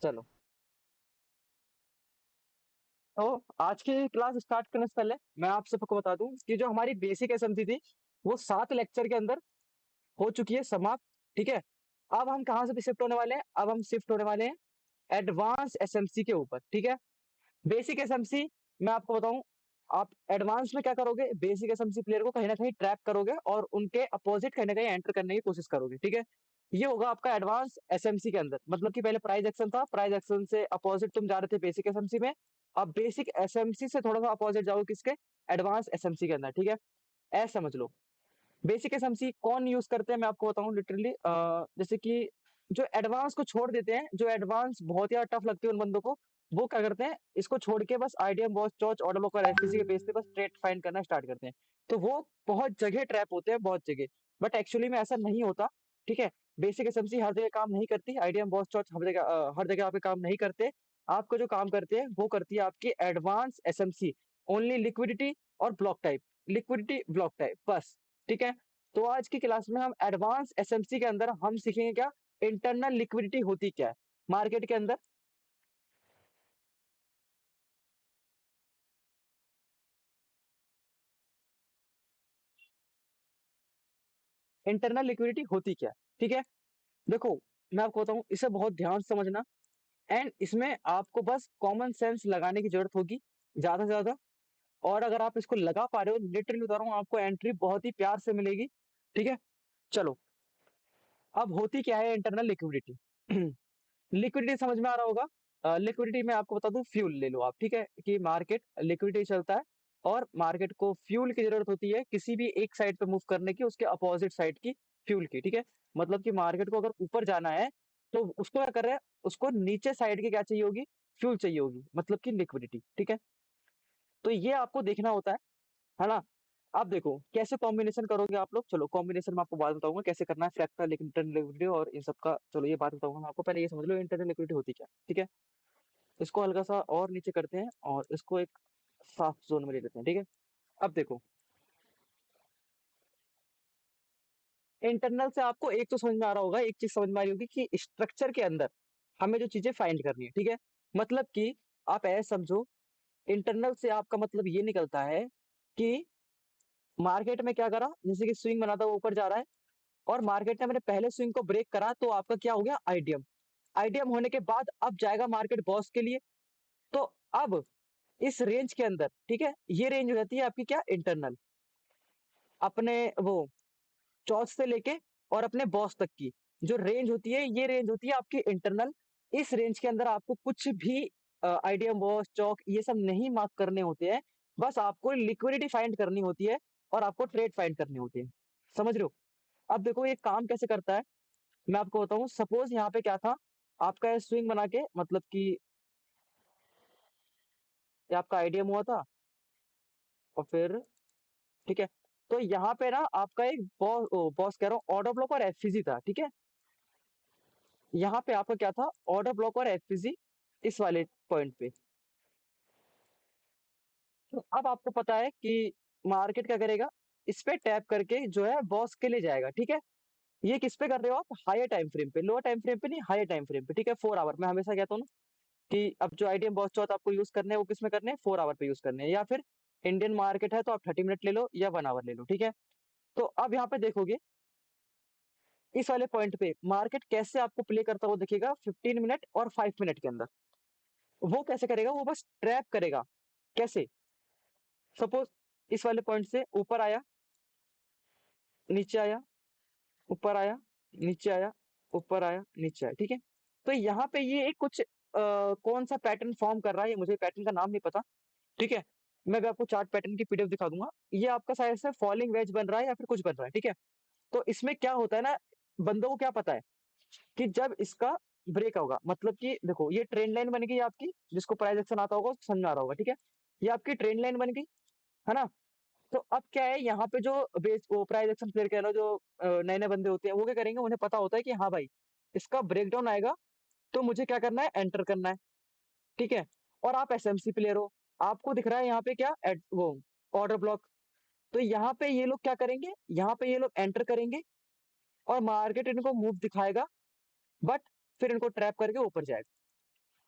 चलो। तो आज की क्लास स्टार्ट करने से पहले मैं आप सबको बता दूं कि जो हमारी बेसिक एसएमसी थी वो 7 लेक्चर के अंदर हो चुकी है समाप्त। ठीक है। अब हम कहाँ से शिफ्ट होने वाले हैं? अब हम शिफ्ट होने वाले हैं एडवांस एसएमसी के ऊपर। ठीक है। बेसिक एसएमसी मैं आपको बताऊं, आप एडवांस में क्या करोगे? बेसिक एसएमसी प्लेयर को कहीं ना कहीं ट्रैप करोगे और उनके अपोजिट कहीं ना कहीं एंटर करने की कोशिश करोगे। ठीक है। ये होगा आपका एडवांस एसएमसी के अंदर। मतलब कि पहले प्राइज एक्शन था, प्राइज एक्शन से अपोजिट तुम जा रहे थे बेसिक एसएमसी में। अब बेसिक एसएमसी से थोड़ा सा अपोजिट जाओगे किसके? एडवांस एसएमसी के अंदर। ठीक है। ऐसा समझ लो। बेसिक एसएमसी कौन यूज करते हैं मैं आपको बताऊं लिटरली। जैसे कि जो एडवांस को छोड़ देते हैं, जो एडवांस बहुत ही टफ लगती है उन बंदों को, वो क्या करते हैं? इसको छोड़ के बस आईडीएम, बॉस चौच, ऑर्डर ब्लॉक और एफसीसी के बेस पे बस ट्रेड फाइंड करना स्टार्ट करते हैं। तो वो बहुत जगह ट्रैप होते हैं, बहुत जगह। बट एक्चुअली में ऐसा नहीं होता। ठीक है। बेसिक एसएमसी हर जगह काम नहीं करती, आईडीएम, बॉस चौच हर जगह आपके काम नहीं करते। आपको जो काम करते हैं वो करती है आपकी एडवांस एसएमसी। ओनली लिक्विडिटी और block type, liquidity block type बस। ठीक है। तो आज की क्लास में हम एडवांस एसएमसी के अंदर हम सीखेंगे क्या? इंटरनल लिक्विडिटी होती क्या है मार्केट के अंदर। इंटरनल लिक्विडिटी होती क्या है? ठीक है। देखो, मैं आपको बताऊं, इसे बहुत ध्यान से समझना। एंड इसमें आपको बस कॉमन सेंस लगाने की जरूरत होगी ज्यादा से ज्यादा। और अगर आप इसको लगा पा रहे हो, लिटरली बता रहा हूँ, आपको एंट्री बहुत ही प्यार से मिलेगी। ठीक है। चलो। अब होती क्या है इंटरनल लिक्विडिटी? लिक्विडिटी समझ में आ रहा होगा। लिक्विडिटी में आपको बता दूं, फ्यूल ले लो आप। ठीक है। कि मार्केट लिक्विडिटी चलता है और मार्केट को फ्यूल की जरूरत होती है किसी भी एक साइड पे मूव करने की, उसके अपोजिट साइड की फ्यूल की। ठीक है। मतलब कि मार्केट को अगर ऊपर जाना है तो उसको क्या कर रहे हैं? उसको नीचे साइड की क्या चाहिए होगी? फ्यूल चाहिए होगी, मतलब कि लिक्विडिटी। ठीक है। तो ये आपको देखना होता है ना? आप देखो कैसे कॉम्बिनेशन करोगे आप लोग। चलो, कॉम्बिनेशन मैं आपको बाद बताऊंगा कैसे करना है, फ्रैक्टल, इंटरनल लिक्विडिटी और इन सब का। चलो ये बात बताऊंगा मैं आपको, पहले ये समझ लो इंटरनल लिक्विडिटी होती क्या है। ठीक है। इसको हल्का सा और नीचे करते हैं और इसको एक साफ जोन में ले लेते हैं। ठीक है। अब देखो, इंटरनल से आपको एक तो समझ में आ रहा होगा, एक चीज समझ में आ रही होगी कि स्ट्रक्चर के अंदर हमें जो चीजें फाइंड करनी है। ठीक है। मतलब कि आप ऐसे समझो, इंटरनल से आपका मतलब ये निकलता है कि मार्केट में क्या करा, जैसे कि स्विंग बना था वो ऊपर जा रहा है और मार्केट ने मैंने पहले स्विंग को ब्रेक करा तो आपका क्या हो गया? आईडीएम। आईडीएम होने के बाद अब जाएगा मार्केट बॉस के लिए। तो अब इस रेंज के अंदर, ठीक है, ये रेंज हो जाती है आपकी क्या? इंटरनल। अपने वो चौथ से लेके और अपने बॉस तक की जो रेंज होती है, ये रेंज होती है आपकी इंटरनल। इस रेंज के अंदर आपको कुछ भी आईडीएम, बॉस, चौक, ये सब नहीं मार्क करने होते हैं। बस आपको लिक्विडिटी फाइंड करनी होती है और आपको ट्रेड फाइंड करनी होती है। समझ रहे हो? अब देखो ये काम कैसे करता है, मैं आपको बताऊं। सपोज यहाँ पे क्या था, आपका स्विंग बना के, मतलब कि ये आपका आईडीएम हुआ था और फिर, ठीक है, तो यहाँ पे ना आपका एक बॉस, बॉस कह रहा हूँ, ऑर्डर ब्लॉक और एफसीजी था। ठीक है। यहाँ पे आपका क्या था? ऑर्डर ब्लॉक और एफसीजी इस वाले पॉइंट पे। तो अब आपको पता है कि मार्केट क्या करेगा? इस पे टैप करके जो है बॉस के लिए जाएगा। ठीक है। ये किस पे कर रहे हो आप? हायर टाइम फ्रेम पे, लोअर टाइम फ्रेम पे नहीं, हायर टाइम फ्रेम पे। ठीक है। 4 आवर मैं हमेशा कहता हूँ ना कि अब जो आईडीएम, बॉस चौथ आपको यूज करने हैं वो किस में करने हैं? 4 आवर पे यूज करने हैं। या फिर इंडियन मार्केट है तो आप 30 मिनट ले लो या 1 आवर ले लो। ठीक है। तो अब यहाँ पे देखोगे इस वाले पॉइंट पे मार्केट कैसे आपको प्ले करता हुआ दिखेगा 15 मिनट और 5 मिनट के अंदर। वो कैसे करेगा? वो बस ट्रैप करेगा। कैसे? सपोज इस वाले पॉइंट से ऊपर आया, नीचे आया, ऊपर आया, नीचे आया, ऊपर आया, नीचे आया। ठीक है। तो यहाँ पे ये एक कुछ कौन सा पैटर्न फॉर्म कर रहा है, ये मुझे पैटर्न का नाम नहीं पता। ठीक है। मैं भी आपको चार्ट पैटर्न की पीडीएफ दिखा दूंगा। ये आपका शायद से फॉलिंग वेज बन रहा है या फिर कुछ बन रहा है। ठीक है। तो इसमें क्या होता है ना, बंदों को क्या पता है कि जब इसका ब्रेक होगा, मतलब कि देखो ये ट्रेंड लाइन बन गई आपकी, जिसको प्राइस एक्शन आता होगा उसको समझ में आ रहा होगा। ठीक है। ये आपकी ट्रेंड लाइन बन गई, है ना? तो अब क्या है, यहाँ पे जो बेस वो प्राइस एक्शन प्लेयर कह लो, जो नए नए बंदे होते हैं, वो क्या करेंगे? उन्हें पता होता है कि हाँ भाई, इसका ब्रेकडाउन आएगा तो मुझे क्या करना है? एंटर करना है। ठीक है। और आप एसएमसी प्लेयर हो, आपको दिख रहा है यहाँ पे क्या? वो ऑर्डर ब्लॉक। तो यहाँ पे ये लोग क्या करेंगे? यहाँ पे ये लोग एंटर करेंगे और मार्केट इनको मूव दिखाएगा, बट फिर इनको ट्रैप करके ऊपर जाएगा।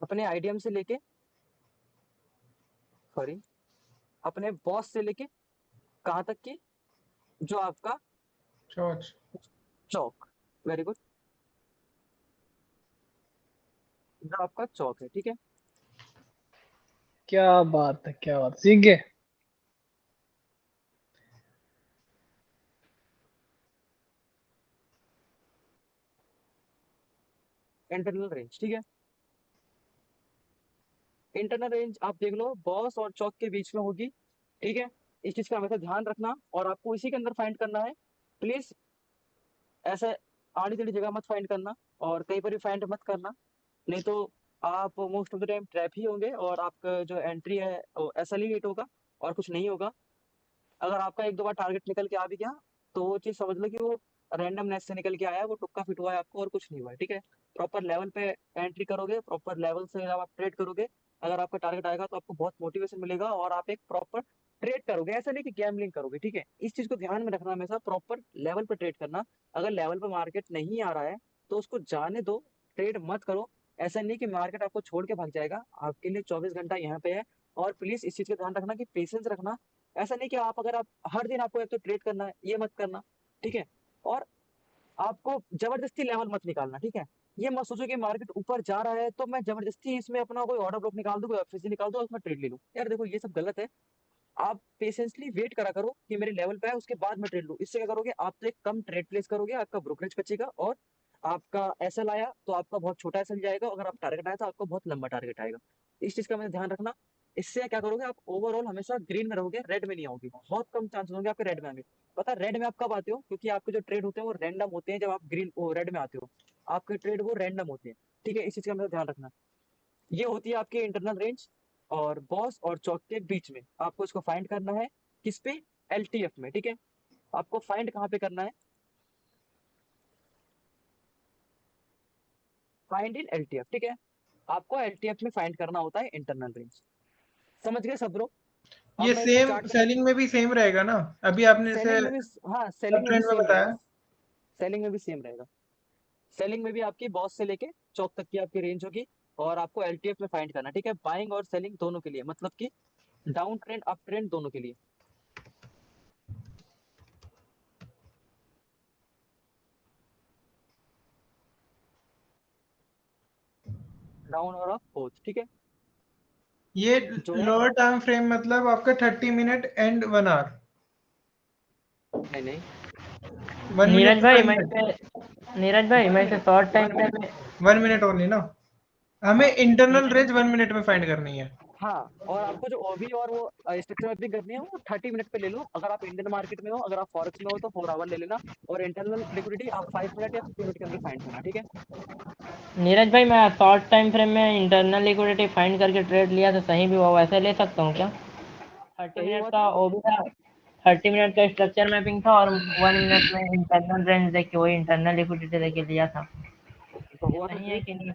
अपने आईडीएम से लेके, सॉरी, अपने बॉस से लेके कहाँ तक की, जो आपका चौच। चौक, वेरी गुड, जो आपका चौक है, ठीक है। क्या बात है, क्या बात, सीख गए। इंटरनल रेंज, ठीक है। इंटरनल रेंज आप देख लो, बॉस और चौक के बीच में होगी, ठीक है। इस चीज का हमेशा ध्यान रखना, और आपको इसी के अंदर फाइंड करना है। प्लीज ऐसे आड़ी टेढ़ी जगह मत फाइंड करना, और कहीं पर भी फाइंड मत करना, नहीं तो आप most of the time trap ही होंगे, और आपका जो एंट्री है वो ऐसा ही लेट होगा, और कुछ नहीं होगा। अगर आपका एक दो बार टारगेट निकल के आ भी गया, तो वो चीज समझ लो कि वो रैंडमनेस से निकल के आया है, वो तुक्का फिट हुआ है आपको, और कुछ नहीं हुआ है, ठीक है। प्रॉपर लेवल पे एंट्री करोगे, प्रॉपर लेवल से जब आप ट्रेड करोगे, अगर आपका टारगेट आएगा तो आपको बहुत मोटिवेशन मिलेगा, और आप एक प्रॉपर ट्रेड करोगे, ऐसा नहीं कि गैम्बलिंग करोगे, ठीक है। इस चीज को ध्यान में रखना, हमेशा प्रॉपर लेवल पे ट्रेड करना। अगर लेवल पे मार्केट नहीं आ रहा है तो उसको जाने दो, ट्रेड मत करो। ऐसा नहीं कि मार्केट आपको छोड़ के भाग जाएगा, आपके लिए 24 घंटा यहाँ पे है। और प्लीज इस चीज का ध्यान रखना कि पेशेंस रखना। ऐसा नहीं कि आप, अगर आप हर दिन आपको एक तो ट्रेड करना है, ये मत करना, ठीक है। और आपको जबरदस्ती लेवल मत निकालना, ठीक है। ये मत सोचो कि मार्केट ऊपर जा रहा है तो मैं जबरदस्ती इसमें अपना कोई ऑर्डर ब्लॉक निकाल दूं, कोई एफएससी निकाल दूं और उसमें ट्रेड ले लूं, यार देखो ये सब गलत है। आप पेशेंसली वेट करा करो कि मेरे लेवल पे है, उसके बाद मैं ट्रेड लूं। इससे क्या करोगे, आप तो एक कम ट्रेड प्लेस करोगे, आपका ब्रोकरेज बचेगा, और आपका एसएल आया तो आपका बहुत छोटा एसएल जाएगा, अगर आप टारगेट आया तो आपका बहुत लंबा टारगेट आएगा। इस चीज का हमें ध्यान रखना। इससे क्या करोगे, आप ओवरऑल हमेशा ग्रीन में रहोगे, रेड में नहीं आओगे, बहुत कम चांसेस होंगे आपके रेड में आएंगे। पता है रेड में आप कब आते हो, क्योंकि आपके जो ट्रेड होते हैं वो रैंडम होते हैं, जब आप ग्रीन वो रेड में आते हो, आपके ट्रेड वो रैंडम होते हैं, ठीक है। इस चीज का हमें ध्यान रखना। ये होती है आपकी इंटरनल रेंज, और बॉस और चौक के बीच में आपको इसको फाइंड करना है, किस पे, एलटीएफ में, ठीक है। आपको फाइंड कहाँ पे करना है, फाइंड इन एलटीएफ, ठीक है। आपको एलटीएफ में फाइंड करना होता है इंटरनल रेंज। समझ गए सब लोग। अब ये मैं इसको सेम चार्ट पे सेलिंग में भी सेम रहेगा ना? अभी आपने जैसे सेलिंग में भी, हाँ सेलिंग सब में भी ट्रेंड में सेम रहेगा, बताया। सेलिंग में भी सेम रहेगा। सेलिंग में भी आपकी बॉस से लेके चौक तक की आपकी रेंज होगी, और आपको एलटीएफ में फाइंड करना, ठीक है, बाइंग और सेलिंग दोनों के लिए, मतलब कि डाउन ट्रेंड अप ट्रेंड दोनों के लिए। डाउन और अप बोथ, ठीक है। ये जो है, लोअर टाइम फ्रेम मतलब आपका 30 मिनट एंड 1 आवर। नहीं नहीं, 1 मिनट नीरज टू भाई, फाइव मैं मिनट इसे नीरज भाई, वन मैं इसे minute short time one frame minute में। 1 मिनट ओनली ना? हमें हाँ इंटरनल रेंज 1 मिनट में फाइंड करनी है। हाँ, और आपको जो ओबी और वो स्ट्रक्चर मैपिंग करनी है वो 30 मिनट पे ले लो, अगर आप इंडियन मार्केट में हो, अगर आप फॉरेक्स में हो तो 4 आवर ले लेना, और इंटरनल लिक्विडिटी आप 5 मिनट या 50 मिनट के अंदर फाइंड करना, ठीक है। नीरज भाई, मैं शॉर्ट टाइम फ्रेम में इंटरनल लिक्विडिटी फाइंड करके ट्रेड लिया तो सही भी हुआ, वैसे ले सकता हूँ क्या? थर्टी सही मिनट हुआ का तो, वो भी था। 30 मिनट का स्ट्रक्चर मैपिंग था, और 1 मिनट में इंटरनल रेंज देख के, वही इंटरनल लिक्विडिटी देख के लिया था। ये हुआ तो सही है ग्रेट। कि नहीं?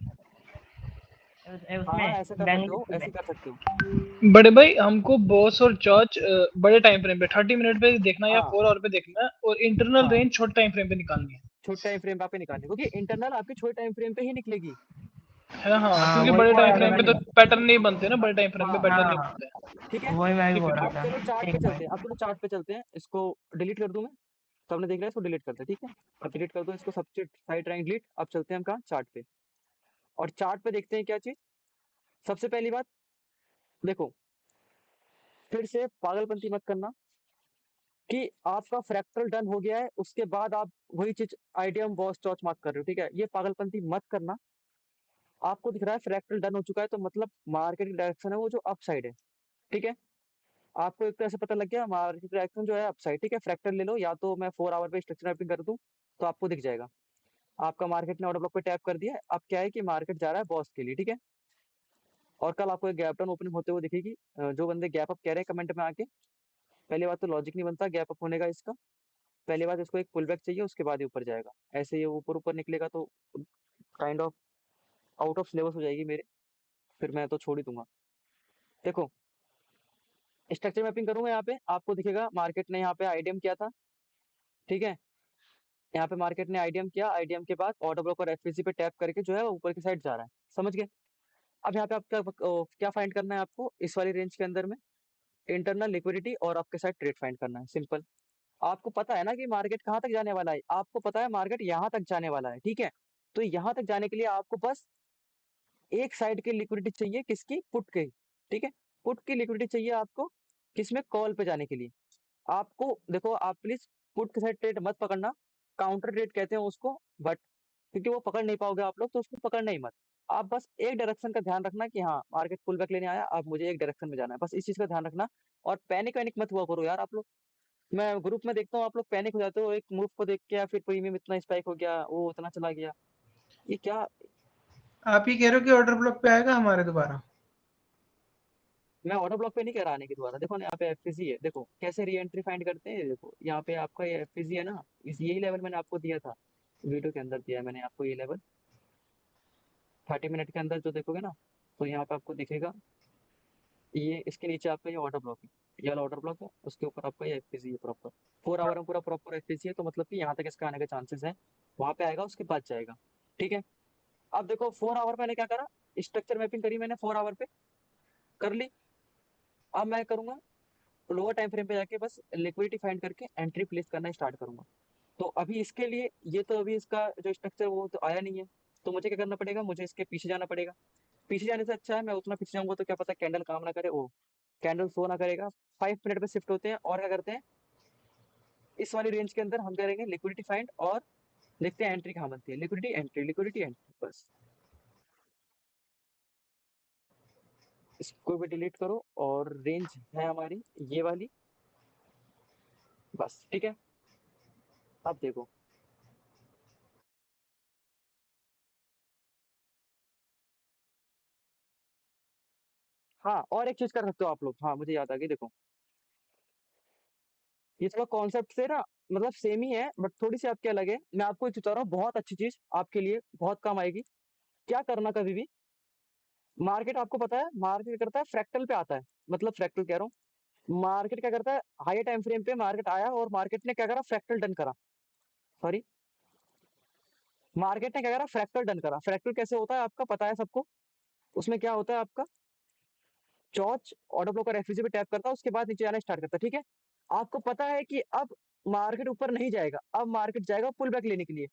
हाँ हाँ, उसमें ऐसे कर सकते बैंक हो, ऐसे निफ्टी कर सकते हो। बड़े भाई, हमको बॉस और चर्च बड़े टाइम फ्रेम पे 30 मिनट पे देखना है या हाँ 4 आवर पे देखना है, और इंटरनल हाँ, रेंज छोटे टाइम फ्रेम पे निकालनी है। छोटे टाइम फ्रेम पे आपके निकालने, क्योंकि इंटरनल आपके छोटे टाइम फ्रेम पे ही निकलेगी। है ना? हाँ, हाँ, क्योंकि वही बड़े बोल टाइम रहा था फ्रेम मैं। पे तो पैटर्न नहीं बनते ना, बड़े टाइम फ्रेम पे हाँ पैटर्न नहीं हाँ, बनते। ठीक है। वही मैं भी ठीक बोल है, रहा ठीक अब है। चलो था। चार्ट पे ठीक चलते भाई। हैं, अब चलो चार्ट पे चलते हैं, इसको डिलीट कर दूं मैं। सबने देख लिया, इसको डिलीट करते हैं, ठीक है। अब डिलीट कर दो इसको, सबसे साइड रैंक डिलीट। अब चलते हैं हम कहाँ, चार्ट पे। और चार्ट पे देखते हैं क्या चीज। सबसे पहली बात, देखो, फिर से पागलपंती मत करना कि आपका फ्रैक्टल डन हो गया है, उसके बाद आप वही चीज आइडियम बॉस टॉर्च मार्क कर रहे हो, ठीक है। ये पागलपंती मत करना। आपको दिख रहा है फ्रैक्टल डन हो चुका है, तो मतलब मार्केट की डायरेक्शन है वो जो अप साइड है, ठीक है। आपको एक तरह से पता लग गया मार्केट डायरेक्शन जो है अप साइड, ठीक है। फ्रैक्टल ले लो, या तो मैं 4 आवर पे स्ट्रक्चर मैपिंग कर दूं तो आपको दिख जाएगा। आपका मार्केट ने ऑर्डर ब्लॉक पे टैप कर दिया है, अब क्या है कि मार्केट जा रहा है बॉस के लिए, ठीक है। और कल आपको एक गैप डाउन ओपनिंग होते हुए दिखेगी। जो बंदे गैप अप कह रहे हैं कमेंट में आके, पहली बात तो लॉजिक नहीं बनता गैप अप होने का इसका। पहली बात, इसको एक पुल बैक चाहिए, उसके बाद ही ऊपर जाएगा। ऐसे ये ऊपर ऊपर निकलेगा तो kind of out of syllabus हो जाएगी मेरे, फिर मैं तो छोड़ ही दूंगा। देखो, स्ट्रक्चर मैपिंग करूंगा, यहाँ पे आपको दिखेगा मार्केट ने यहाँ पे आईडीएम किया था, ठीक है। यहाँ पे मार्केट ने आईडीएम किया, आईडीएम के बाद ऑर्डर ब्लॉक और एफपीसी पे टैप करके जो है वो ऊपर की साइड जा रहा है, समझ गए। अब यहाँ पे आप क्या फाइंड करना है आपको इस वाली रेंज के अंदर में? इंटरनल लिक्विडिटी और आपके साथ ट्रेड फाइंड करना है, सिंपल। आपको पता है ना कि मार्केट कहाँ तक जाने वाला है, आपको पता है मार्केट यहाँ तक जाने वाला है, ठीक है? तो यहाँ तक जाने के लिए आपको बस एक साइड की लिक्विडिटी चाहिए, किसकी? पुट की, ठीक है? पुट की लिक्विडिटी चाहिए आपको, किसमें? कॉल पे जाने के लिए। आपको देखो, आप प्लीज पुट के साइड ट्रेड मत पकड़ना, काउंटर ट्रेड कहते हैं उसको, बट क्योंकि वो पकड़ नहीं पाओगे आप लोग, तो उसको पकड़ना ही मत। आप बस एक डायरेक्शन का ध्यान रखना कि हाँ मार्केट पुल बैक लेने आया, अब मुझे एक डायरेक्शन में जाना है, बस इस चीज का ध्यान रखना। और पैनिक वैनिक मत हुआ करो यार आप लोग। मैं ग्रुप में देखता हूँ आप लोग पैनिक हो जाते हो एक मूव को देख के, या फिर प्रीमियम इतना स्पाइक हो गया, वो उतना चला गया, ये क्या? आप ही कह रहे हो कि ऑर्डर ब्लॉक पे आएगा हमारे दोबारा? मैं ऑर्डर ब्लॉक पे नहीं कह रहा आने के द्वारा, देखो ना यहाँ पे एफपीजी है, देखो कैसे री एंट्री फाइंड करते हैं, देखो यहाँ पे आपका ये एफपीजी है ना, इस यही लेवल मैंने आपको दिया था, वीडियो के अंदर दिया है मैंने आपको ये लेवल, 30 मिनट के अंदर जो देखोगे ना, तो यहाँ पे आपको दिखेगा, ये इसके नीचे आपका ये ऑर्डर ब्लॉक है, ये वाला ऑर्डर ब्लॉक है, उसके ऊपर आपका ये एफपीजी है प्रॉपर, 4 आवर में पूरा प्रॉपर एफपीजी है, तो मतलब कि यहाँ तक इसका आने के चांसेस है, वहां पे आएगा उसके बाद जाएगा, ठीक है? अब देखो 4 आवर मैंने क्या करा, स्ट्रक्चर मैपिंग करी मैंने 4 आवर पे, कर ली। अब मैं करूंगा लोअर टाइम फ्रेम पे जाके बस लिक्विडिटी फाइंड करके एंट्री प्लेस करना स्टार्ट करूंगा। तो अभी इसके लिए ये तो अभी इसका जो स्ट्रक्चर वो तो आया नहीं है, तो मुझे क्या करना पड़ेगा, मुझे इसके पीछे जाना पड़ेगा। पीछे जाने से अच्छा है मैं उतना पीछे जाऊंगा तो क्या पता कैंडल काम ना करे, ओ कैंडल शो ना करेगा। 5 मिनट पे शिफ्ट होते हैं और क्या करते हैं, इस वाली रेंज के अंदर हम करेंगे लिक्विडिटी फाइंड और देखते हैं एंट्री कहाँ बनती है, लिक्विडिटी एंट्री, लिक्विडिटी एंट्री, बस। इसको भी डिलीट करो और रेंज है हमारी ये वाली, बस ठीक है। अब देखो, हाँ और एक चीज कर सकते हो आप लोग, हाँ मुझे याद आ गई, देखो ये थोड़ा कॉन्सेप्ट से ना मतलब सेम ही है, बट थोड़ी सी आपके अलग है। मैं आपको एक चीज बता रहा हूँ, बहुत अच्छी चीज आपके लिए बहुत काम आएगी। क्या करना, कभी भी मार्केट आपको पता है मार्केट क्या करता है, फ्रैक्टल पे आता है, मतलब फ्रैक्टल कह रहा हूँ, मार्केट क्या करता है, हाई टाइम फ्रेम पे मार्केट आया और मार्केट ने क्या करा, फ्रैक्टल डन करा, सॉरी, मार्केट ने क्या करा, फ्रैक्टल डन करा। फ्रैक्टल कैसे होता है आपका पता है सबको, उसमें क्या होता है आपका, चौच ऑर्डर ब्लॉक और एफवीसी पे टैप करता है, उसके बाद नीचे आना स्टार्ट करता है, ठीक है? आपको पता है कि अब मार्केट ऊपर नहीं जाएगा, अब मार्केट जाएगा पुल बैक लेने के लिए।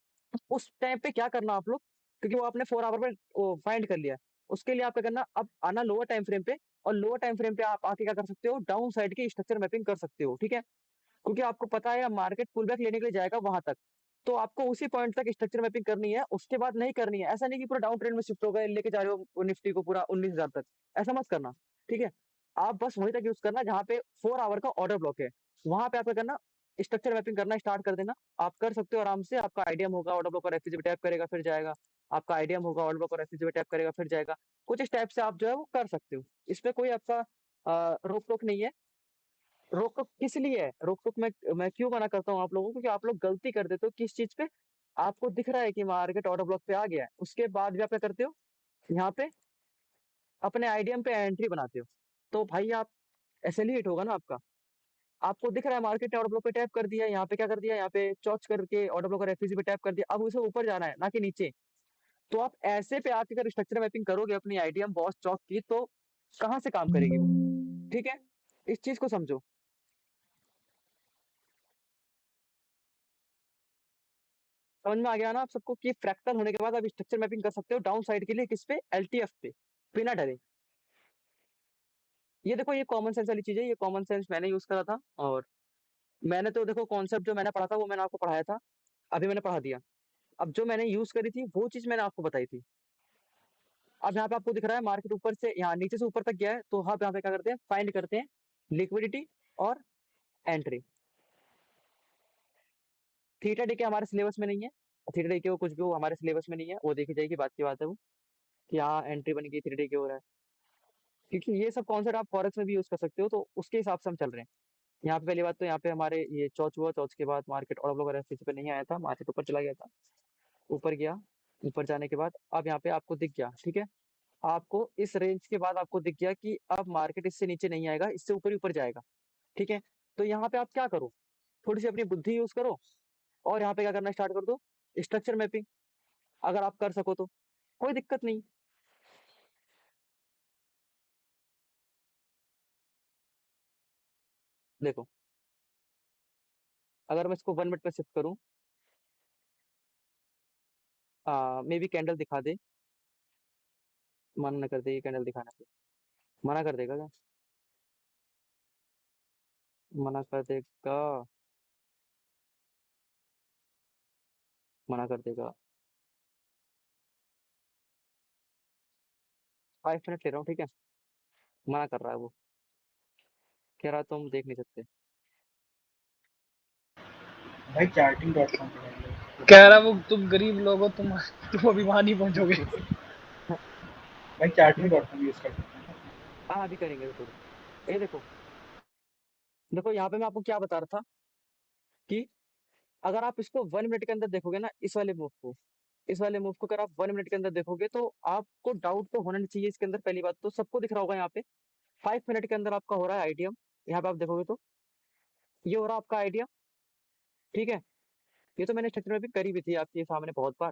उस टाइम पे क्या करना आप लोग, क्योंकि वो आपने 4 आवर में फाइंड कर लिया है, उसके लिए आप क्या करना, अब आना लोअर टाइम फ्रेम पे, और लोअर टाइम फ्रेम पे आप आके क्या कर सकते हो, डाउन साइड की स्ट्रक्चर मैपिंग कर सकते हो, ठीक है? क्योंकि आपको पता है मार्केट पुल बैक लेने के लिए जाएगा वहां तक, तो आपको उसी पॉइंट तक स्ट्रक्चर मैपिंग करनी है, उसके बाद नहीं करनी है। ऐसा नहीं कि पूरा डाउन ट्रेंड में शिफ्ट हो गए लेके जा रहे हो निफ्टी को पूरा 19,000 तक, ऐसा मत करना, ठीक है? आप बस वहीं तक यूज करना जहाँ पे 4 आवर का ऑर्डर ब्लॉक है, वहां पे आपका करना, स्ट्रक्चर मैपिंग करना स्टार्ट कर देना। आप कर सकते हो आराम से, आपका आइडियम होगा ऑर्डर ब्लॉक और एफसीजी पे टैप करेगा फिर जाएगा, आपका आइडियम होगा ऑर्डर ब्लॉक और एफसीजी पे टैप करेगा फिर जाएगा, कुछ इस टाइप से आप जो है वो कर सकते हो, इसमें कोई आपका रोक टोक नहीं है। रोक टोक किस लिए है, रोक टोक मैं क्यों मना करता हूँ आप लोगों को, क्योंकि आप लोग गलती कर देते हो किस चीज पे, आपको दिख रहा है कि मार्केट ऑर्डर ब्लॉक पे आ गया है, उसके बाद भी आप क्या करते हो, यहाँ पे अपने आईडीएम पे एंट्री बनाते हो, तो भाई आप ऐसे ही हिट होगा ना आपका। आपको दिख रहा है मार्केट ने ऑर्डर ब्लॉक पे टैप कर दिया, यहाँ पे क्या कर दिया, यहाँ पे चौच करके ऑर्डर ब्लॉक और एफईसी पे टैप कर दिया, अब उसे ऊपर जाना है ना कि नीचे। तो आप ऐसे पे आके अगर स्ट्रक्चर मैपिंग करोगे अपनी आईडीएम बॉस चौक की, तो कहाँ से काम करेगी वो, ठीक है? इस चीज को समझो। समझ में आ गया ना आप सबको कि फ्रैक्टल होने के बाद आप स्ट्रक्चर मैपिंग कर सकते हो डाउन साइड के लिए, किस पे, एलटीएफ पे, बिना डरे। ये देखो ये कॉमन सेंस वाली चीज है, ये कॉमन सेंस मैंने यूज करा था, और मैंने तो देखो कॉन्सेप्ट जो मैंने पढ़ा था वो मैंने आपको पढ़ाया था, अभी मैंने पढ़ा दिया। अब जो मैंने यूज करी थी वो चीज मैंने आपको बताई थी। अब यहाँ पे आपको दिख रहा है मार्केट ऊपर से यहाँ नीचे से ऊपर तक गया है, तो हम यहाँ पे क्या करते हैं, फाइंड करते हैं लिक्विडिटी और एंट्री। थीटा डी के हमारे सिलेबस में नहीं है, थीटा डी के वो कुछ भी हो हमारे सिलेबस में नहीं है, वो देखी जाएगी, बात की बात है वो, कि हाँ एंट्री बन गई थीटा डी के हो रहा है, क्योंकि ये सब कॉन्सेप्ट आप फॉरेक्स में भी यूज कर सकते हो, तो उसके हिसाब से हम चल रहे हैं। यहाँ पे पहली बात तो यहाँ पे हमारे ये चौच हुआ, चौच के बाद मार्केट और लोग एफसीसी पे नहीं आया था, मार्केट ऊपर चला गया था, ऊपर गया, ऊपर जाने के बाद अब यहाँ पे आपको दिख गया, ठीक है? आपको इस रेंज के बाद आपको दिख गया कि अब मार्केट इससे नीचे नहीं आएगा, इससे ऊपर ही ऊपर जाएगा, ठीक है? तो यहाँ पे आप क्या करो, थोड़ी सी अपनी बुद्धि यूज करो, और यहाँ पे क्या करना स्टार्ट कर दो, स्ट्रक्चर मैपिंग, अगर आप कर सको तो कोई दिक्कत नहीं। देखो अगर मैं इसको 1 मिनट में शिफ्ट करूँ, मे बी कैंडल दिखा दे, मना कर दे ये कैंडल दिखाने से, मना कर देगा क्या? मना कर देगा, मना कर देगा। 5 मिनट ले रहा हूँ, ठीक है? मना कर रहा है वो, कह रहा है तुम देख नहीं सकते। भाई charting.com पे डाल दो। कह रहा वो तुम गरीब लोग हो, तुम अभी वहां नहीं पहुंचोगे। भाई charting.com यूज कर सकते हैं। हाँ, अभी करेंगे रुको, रुको। ये देखो, देखो यहाँ पे मैं आपको क्या बता रहा था कि अगर आप इसको 1 मिनट के अंदर देखोगे ना, इस वाले मूव को, इस वाले मूव को अगर आप 1 मिनट के अंदर देखोगे तो आपको डाउट तो होना नहीं चाहिए इसके अंदर। पहली बात तो सबको दिख रहा होगा यहाँ पे 5 मिनट के अंदर आपका हो रहा है आईटीएम। यहाँ पे आप देखोगे तो ये हो रहा है आपका आईटीएम, ठीक है? ये तो मैंने स्ट्रक्चर में भी करी भी थी आपके सामने बहुत बार।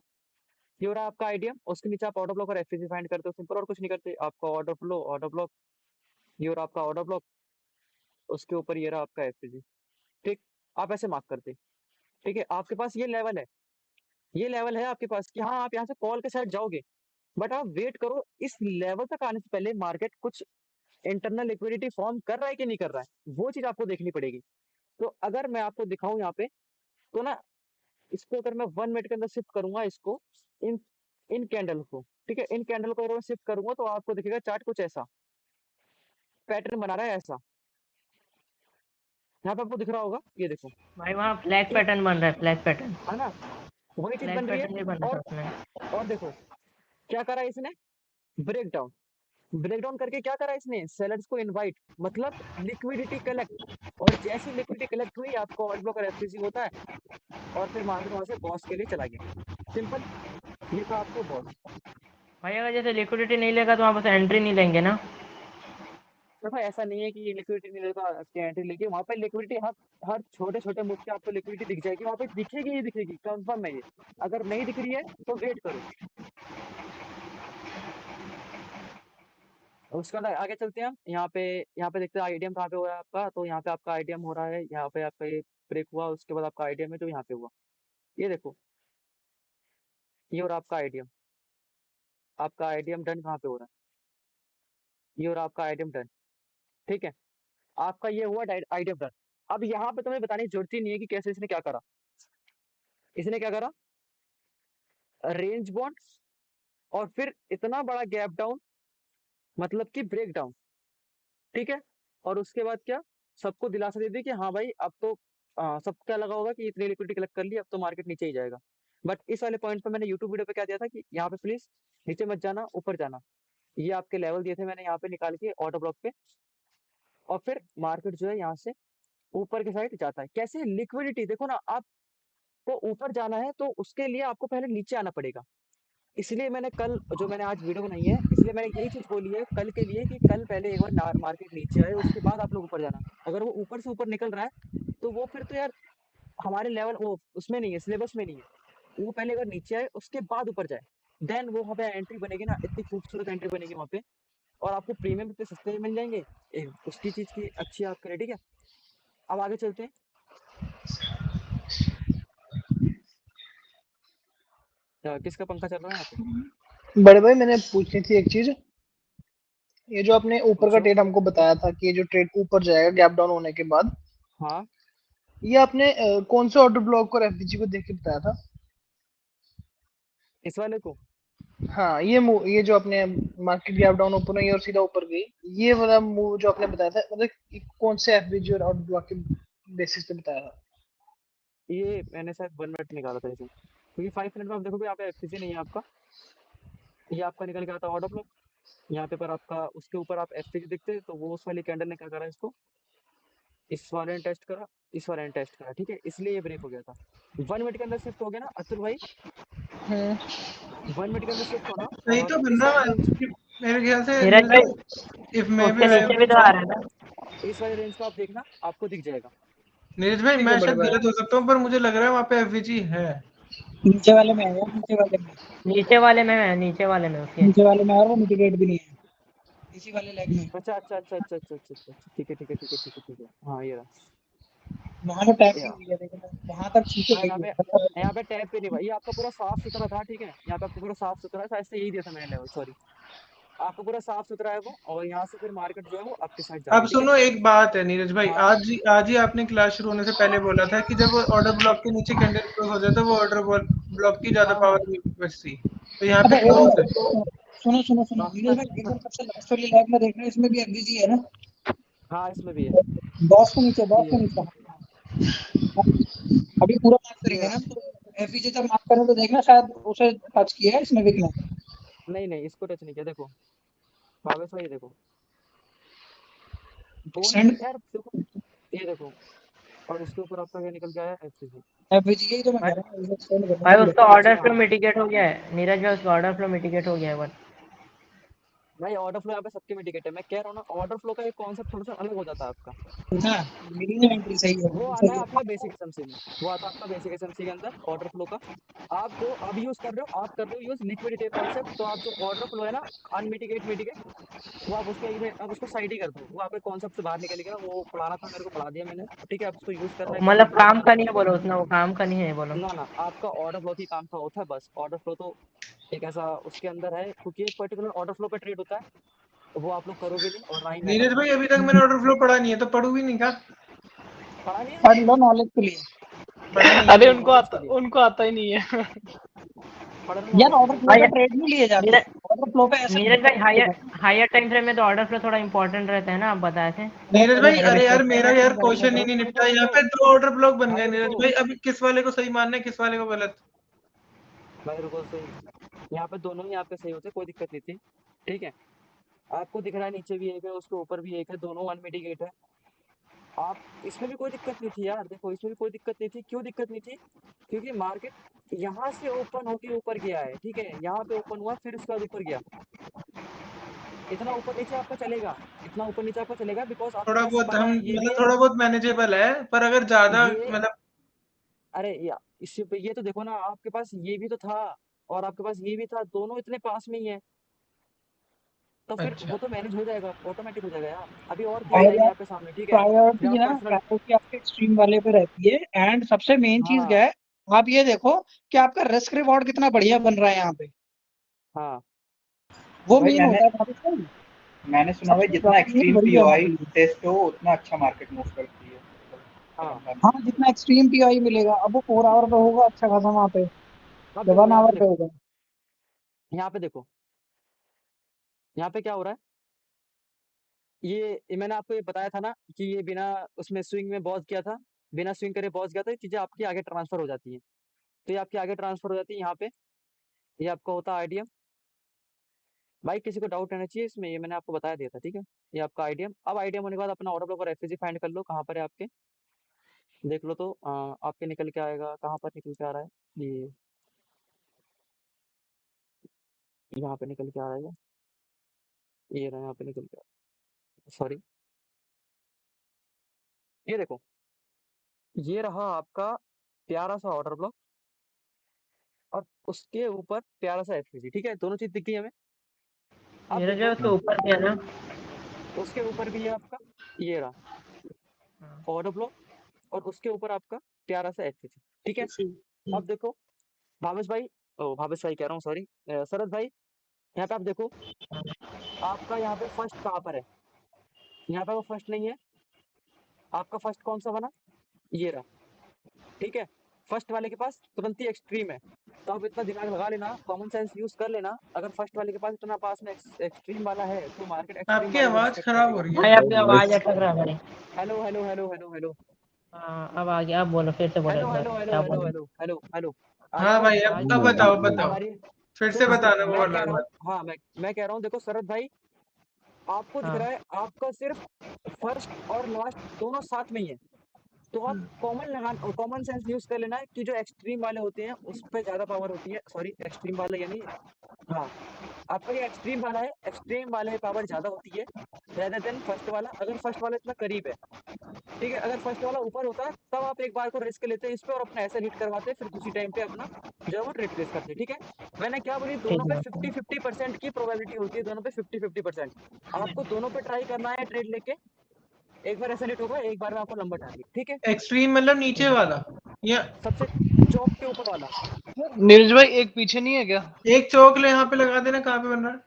ये हो रहा है आपका आईटीएम, उसके नीचे आप ऑर्डर ब्लॉक और एफपीसी फाइंड करते हो, सिंपल और कुछ नहीं करते। आपका ऑर्डर फ्लो, ऑर्डर ब्लॉक, ये हो रहा आपका ऑर्डर ब्लॉक, उसके ऊपर ये रहा आपका एफपीसी, ठीक? आप ऐसे मार्क करते, ठीक है? आपके पास ये लेवल है, ये लेवल है आपके पास कि हाँ आप यहाँ से कॉल के साइड जाओगे, बट आप वेट करो, इस लेवल तक आने से पहले मार्केट कुछ इंटरनल लिक्विडिटी फॉर्म कर रहा है कि नहीं कर रहा है, वो चीज आपको देखनी पड़ेगी। तो अगर मैं आपको दिखाऊं यहाँ पे, तो ना इसको अगर मैं 1 मिनट के अंदर शिफ्ट करूंगा इसको, इन इन कैंडल को, ठीक है? इन कैंडल को अगर मैं शिफ्ट करूंगा तो आपको दिखेगा चार्ट कुछ ऐसा पैटर्न बना रहा है, ऐसा यहाँ पे आपको दिख रहा होगा, ये देखो, भाई वहाँ फ्लैग पैटर्न बन रहा है, फ्लैग पैटर्न, है ना? वही चीज फ्लैग बन रही है। पैटर्न नहीं बना था और उसने। और देखो क्या करा है इसने, ब्रेक डाउन, ब्रेक डाउन करके क्या करा इसने, सेलर्स को इनवाइट, मतलब लिक्विडिटी कलेक्ट। और जैसी लिक्विडिटी कलेक्ट हुई आपको ऑर्डर ब्लॉक और एफसीसी होता है, और फिर मार्केट वहां से बॉस के लिए चला गया, सिंपल। ये था आपको बॉस। भाई अगर जैसे लिक्विडिटी नहीं लेगा तो वहाँ पर एंट्री नहीं लेंगे ना? देखो ऐसा नहीं है कि लिक्विडिटी नहीं लेगा कि एंट्री लेगी, वहां पे लिक्विडिटी हर हर छोटे छोटे मूव पे आपको लिक्विडिटी दिख जाएगी, वहां पे दिखेगी ही दिखेगी, कंफर्म है ये। अगर नहीं दिख रही है तो वेट करो। उसके बाद आगे चलते हैं हम, यहाँ पे देखते हैं आईडीएम कहाँ पे हो रहा है आपका। तो यहाँ पे आपका आईडीएम हो रहा है, यहाँ पे आपका ये ब्रेक हुआ, उसके बाद आपका आईडीएम है जो यहाँ पे हुआ, ये देखो, ये हो रहा आपका आईडीएम। आपका आईडीएम डन कहाँ पे हो रहा है, ये हो रहा आपका आईडीएम डन, ठीक है? आपका ये हुआ आईडीएम डन। अब यहाँ पे तुम्हें बताने की जरूरत ही नहीं है कि कैसे इसने क्या करा। इसने क्या करा, रेंज बॉन्ड, और फिर इतना बड़ा गैप डाउन, मतलब कि ब्रेक डाउन, ठीक है? और उसके बाद क्या, सबको दिलासा दे दी कि हाँ भाई अब तो सबको क्या लगा होगा कि इतनी लिक्विडिटी कलेक्ट कर ली, अब तो मार्केट नीचे ही जाएगा। बट इस वाले पॉइंट पे मैंने यूट्यूब वीडियो पे क्या दिया था कि यहाँ पे प्लीज नीचे मत जाना, ऊपर जाना। ये आपके लेवल दिए थे मैंने यहाँ पे निकाल के ऑर्डर ब्लॉक पे, और फिर मार्केट जो है यहाँ से ऊपर के साइड जाता है। कैसे, लिक्विडिटी देखो ना, आपको ऊपर जाना है तो उसके लिए आपको पहले नीचे आना पड़ेगा। इसलिए मैंने कल जो मैंने आज वीडियो बनाई है, इसलिए मैंने यही चीज बोली है कल के लिए कि कल पहले एक बार मार्केट नीचे आए, उसके बाद आप लोग ऊपर जाना। अगर वो ऊपर से ऊपर निकल रहा है तो वो फिर तो यार हमारे लेवल वो उसमें नहीं है, सिलेबस में नहीं है। वो पहले अगर नीचे आए उसके बाद ऊपर जाए, देन वो वहाँ पे एंट्री बनेगी ना, इतनी खूबसूरत एंट्री बनेगी वहाँ पे, और आपको प्रीमियम इतने सस्ते में मिल जाएंगे, उसकी चीज की अच्छी आप करें, ठीक है? अब आगे चलते हैं। किसका पंखा चल रहा है यहाँ पे? बड़े भाई मैंने पूछनी थी एक चीज। ये जो आपने ऊपर का पूछो। ट्रेड हमको बताया था कि ये जो ट्रेड ऊपर जाएगा गैप डाउन होने के बाद, हाँ, ये आपने कौन से ऑर्डर ब्लॉक और एफबीजी को देख के बताया था? इस वाले को हाँ, ये जो आपने मार्केट गैप डाउन ऊपर नहीं और सीधा ऊपर गई, ये वाला मूव जो आपने बताया था, मतलब कौन से एफबीजी और ऑर्डर ब्लॉक के बेसिस पे बताया था? ये मैंने शायद 1 मिनट निकाला था इसे, क्योंकि 5 मिनट में आप देखोगे यहाँ पे एफसीसी नहीं है आपका, ये आपका निकल के आता है ऑर्डर ब्लॉक। यहाँ पे पर आपका उसके ऊपर आप एफसीसी दिखते तो वो उस वाली कैंडल ने क्या करा, इसको इस वाले ने टेस्ट करा, इस वाले ने टेस्ट करा, ठीक है? इसलिए ये ब्रेक हो गया था। 1 मिनट के अंदर शिफ्ट हो गया ना अतुल भाई, हम्म। 1 मिनट के अंदर शिफ्ट होना, सही और तो बन इस रहा वाली है रेंज, मेरे ख्याल से नीरज नीरज भाई भाई। इफ मे बी उसके आई नीचे भी एम तो आ रहा है ना? इस वाली रेंज को आप देखना, आपको दिख जाएगा। नीरज भाई, ठीक है मैं बड़े शायद भाई। गलत हो सकता हूँ पर मुझे लग रहा है वहाँ पे एफवीजी है। नीचे वाले में है यार, नीचे वाले में, नीचे वाले में है, नीचे वाले में उसके। नीचे वाले में, और वो मिटिगेट भी नहीं है। इसी वाले लेग में। अच्छा, अच्छा, अच्छा, अच्छा, अच्छा, अच्छा, अच्छा, अच्छा, ठीक है, ठीक है, ठीक है, ठीक है, ठीक है। हाँ, ये रहा। वहाँ पे टैप भी या हुई है, देखो ना, वहाँ तक छू हाँ, गई है। यहाँ पे टैप पे नहीं भाई, ये आपका पूरा साफ-सुथरा था, ठीक है? यहाँ पे आपको पूरा साफ-सुथरा शायद से यही दिया था मैंने लेवल, सॉरी। आपको पूरा साफ-सुथरा है वो, और यहाँ से फिर मार्केट जो है वो आपके साइड जा रही अब है, ठीक है? सुनो एक बात है नीरज भाई, हाँ, आज ही आपने क्लास शुरू होने से पहले बोला था कि जब ऑर्डर ब्लॉक के नीचे कैंडल क्लोज हो जाए तो वो ऑर्डर ब्लॉक की ज्यादा हाँ, हाँ, पावर बचती, तो यहाँ अच्छा पे एक क्लोज है। सुनो सुनो सुनो, हाँ, नीरज भाई, एक बार सबसे लास्ट वाली लेग में देख रहे हैं, इसमें भी एफवीजी है ना? हाँ, इसमें भी है। बॉस के नीचे, बॉस ये के रहा, नीचे। अभी पूरा मार्क ये करेंगे रहा। ना, तो एफवीजी जब मार्क करें तो देखना शायद उसे टच किया है इसमें विक ने। नहीं, नहीं, इसको टच नहीं किया, देखो। भावेश भाई, ये देखो। दोनों एक्सटेंड यार देखो, ये देखो, और उसके ऊपर आपका क्या निकल के आया? एफसीजी। एफवीजी, यही तो मैं कह रहा हूँ, इसे एक्सटेंड करने भाई के लिए। उसका ऑर्डर अच्छा, फ्लो हाँ। मिटिगेट हो गया है, नीरज भाई उसका ऑर्डर फ्लो मिटिगेट हो गया है बट। भाई ऑर्डर फ्लो यहाँ पे सबके मिटिगेट है, मैं कह रहा हूँ ना, ऑर्डर फ्लो का एक कॉन्सेप्ट थोड़ा सा अलग हो जाता है आपका। हाँ, मिडिल एंट्री सही है, वो बिल्कुल आता सही है है। आपका बेसिक एसएमसी में, वो आता है आपका बेसिक एसएमसी के अंदर ऑर्डर फ्लो का। आप जो अब यूज कर रहे हो, आप कर रहे हो यूज लिक्विडिटी कॉन्सेप्ट, तो आप जो ऑर्डर फ्लो है ना, अनमिटिगेट मिटिगेट, वो आप उसको एक में आप उसको साइड ही कर दो, वो आपके कॉन्सेप्ट से बाहर निकल गया, वो पढ़ाना था मेरे को, पढ़ा दिया मैंने, ठीक है? आप उसको यूज करना है कभी मतलब भी काम अपना। का नहीं है बोलो उतना, वो काम का नहीं है बोलो। ना ना, आपका ऑर्डर फ्लो ही काम का होता है बस। ऑर्डर फ्लो तो एक ऐसा उसके अंदर है, क्योंकि एक पर्टिकुलर ऑर्डर फ्लो पे ट्रेड होता है, तो वो आप लोग करोगे नहीं, और ना ही मैं नीरज करूंगा। भाई अभी तक मैंने ऑर्डर फ्लो पढ़ा नहीं है, तो पढ़ू भी नहीं का? पढ़ा नहीं है? पढ़ लो नॉलेज के लिए। पढ़ा नहीं अरे है। नॉलेज के लिए उनको आता ही नहीं है। पढ़ लो, यार नॉलेज के ऑर्डर लिए। फ्लो भाई पे ट्रेड नहीं लिए जाते, नीरज ऑर्डर फ्लो पे ऐसे नीरज भाई हायर नहीं। हायर टाइम फ्रेम में तो ऑर्डर फ्लो थोड़ा इंपॉर्टेंट रहता है ना, आप बताए थे। नीरज भाई अरे अरे यार, छोटे मेरा टाइम यार फ्रेम में क्वेश्चन ही तो नहीं रुको, रुको, निपटा, यहाँ रुको। पे दो ऑर्डर ब्लॉक बन भाई गए रुको, नीरज भाई, अभी किस वाले को सही मानना है, किस वाले को गलत? भाई रुको, सही। यहाँ पे दोनों ही आपके सही होते, कोई दिक्कत नहीं थी, ठीक है? आपको दिख रहा है नीचे भी एक है, उसके ऊपर भी एक है, दोनों अनमिटिगेट है। आप इसमें भी कोई दिक्कत नहीं थी यार, देखो इसमें भी कोई दिक्कत नहीं थी। क्यों दिक्कत नहीं थी? क्योंकि मार्केट यहाँ से ओपन होके ऊपर गया है, ठीक है? यहाँ पे ओपन हुआ, फिर उसके बाद ऊपर गया। इतना ऊपर नीचे आपका चलेगा, इतना ऊपर नीचे आपका चलेगा, बिकॉज आपके थोड़ा पास बहुत पता हम है ये भी मतलब है। थोड़ा बहुत मैनेजेबल है, पर अगर ज्यादा ये मतलब अरे या इससे पे ये तो देखो ना, आपके पास ये भी तो था, और आपके पास ये भी था, दोनों इतने पास में ही है, तो फिर अच्छा। वो तो मैनेज हो जाएगा, ऑटोमेटिक हो जाएगा यार। अभी और केस और आएंगे यार आपके सामने, ठीक है? जब प्रायोरिटी आप ना, पर्सनल। प्रायोरिटी आपके एक्सट्रीम वाले पे रहती है। एंड सबसे मेन चीज हाँ, क्या है, आप ये देखो कि आपका रिस्क रिवॉर्ड कितना बढ़िया बन रहा है यहाँ पे, हाँ, वो भाई मेन मैंने होता है भाभी भाई। मैंने सुना भाई सबसे जितना ज्यादा मेन एक्सट्रीम वही है पीओआई हमारे लिए। टेस्ट हो उतना अच्छा मार्केट मूव करती है, मतलब हाँ। हाँ, लंबा। जितना एक्सट्रीम पीआई मिलेगा, अब वो 4 आवर पे होगा अच्छा खासा वहाँ पे, अब या देखो, 1 आवर पे होगा। यहाँ पे देखो, यहाँ पे क्या हो रहा है? ये मैंने आपको ये बताया था ना कि ये बिना उसमें स्विंग में पॉज़ किया था, बिना स्विंग करे पॉज़ किया था, ये चीज़ें आपकी आगे ट्रांसफ़र हो जाती हैं। तो ये आपकी आगे ट्रांसफ़र हो जाती है यहाँ पे, ये आपका होता है आईडीएम। भाई किसी को डाउट रहना चाहिए इसमें, ये मैंने आपको बता दिया था, ठीक है? ये आपका आईडीएम। अब आईडीएम होने के बाद अपना ऑर्डर ब्लॉक और एफवीजी फाइंड कर लो, कहाँ पर है आपके? देख लो तो आपके निकल के आएगा, कहाँ पर निकल के आ रहा है? यहाँ पे निकल के आ रहा है ये रहा, यहाँ पे निकल के आ रहा है, सॉरी। ये देखो, ये रहा आपका प्यारा-सा ऑर्डर ब्लॉक, और उसके ऊपर प्यारा-सा एफवीजी, ठीक है? दोनों चीज़ दिख गई हमें। अब नीरज भाई देखो, उसके ऊपर क्या है ना। उसके ऊपर भी है आपका, ये रहा ऑर्डर ब्लॉक, और उसके ऊपर आपका प्यारा-सा एफवीजी, ठीक है? अब देखो, भावेश भाई, भावेश भाई कह रहा हूँ, सॉरी, शरद भाई, यहाँ पे आप देखो, आपका यहाँ पे फर्स्ट कहाँ पर है? यहाँ पे वो फर्स्ट नहीं है। आपका फर्स्ट कौन-सा बना? ये रहा, ठीक है? फर्स्ट वाले के पास तुरंत ही एक्सट्रीम है। तो आप इतना दिमाग लगा लेना, कॉमन सेंस यूज़ कर लेना, अगर फर्स्ट वाले के पास इतना पास में एक्सट्रीम वाला है, तो मार्केट एक्सट्रीम आपकी वाले को आवाज रिस्पेक्ट खराब हो करेगा। रही है। भाई आपकी आवाज अटक रहा है भाई। Hello, hello, hello, hello, hello. हाँ अब आ गया, आप बोलो, फिर से बोलो हेलो, एक बार हेलो, हेलो, क्या हेलो, बोलो। Hello, hello, hello. आ रही हाँ आवाज़? भाई, आज अब बताओ अब बताओ, आ रही है? फिर से सुनो, सुनो, बताना वो मैं वाला कह रहा हूँ, बात। हाँ, मैं कह रहा हूँ, देखो शरद भाई, आपको दिख हाँ रहा है, आपका सिर्फ फर्स्ट और लास्ट दोनों साथ में ही है। तो आप कॉमन सेंस यूज़ कर लेना कि जो एक्सट्रीम वाले होते हैं, उस पे ज़्यादा पावर होती है। सॉरी, एक्सट्रीम वाले यानी, हाँ, आपका ये एक्सट्रीम वाला है, एक्सट्रीम वाले में पावर ज़्यादा होती है रेदर देन फर्स्ट वाला, अगर फर्स्ट वाला इतना करीब है, ठीक है? अगर फर्स्ट वाला ऊपर होता, तब आप एक बार को रिस्क लेते इस पे और अपना ऐसे हिट करवाते, फिर दूसरी टाइम पे अपना जो है वो ट्रेड प्लेस करते हैं, ठीक है। मैंने क्या बोली, दोनों पे 50-50% की प्रोबेबिलिटी होती है, दोनों पे 50-50%। अब आपको दोनों पे ट्राई करना है ट्रेड लेके, एक बार ऐसा लेट होगा, एक बार में आपको नंबर टारगेट, ठीक है। एक्सट्रीम मतलब नीचे वाला या सबसे चौक के ऊपर वाला। नीरज भाई एक पीछे नहीं है क्या? एक चौक ले यहाँ पे लगा देना, कहाँ पे बन रहा है?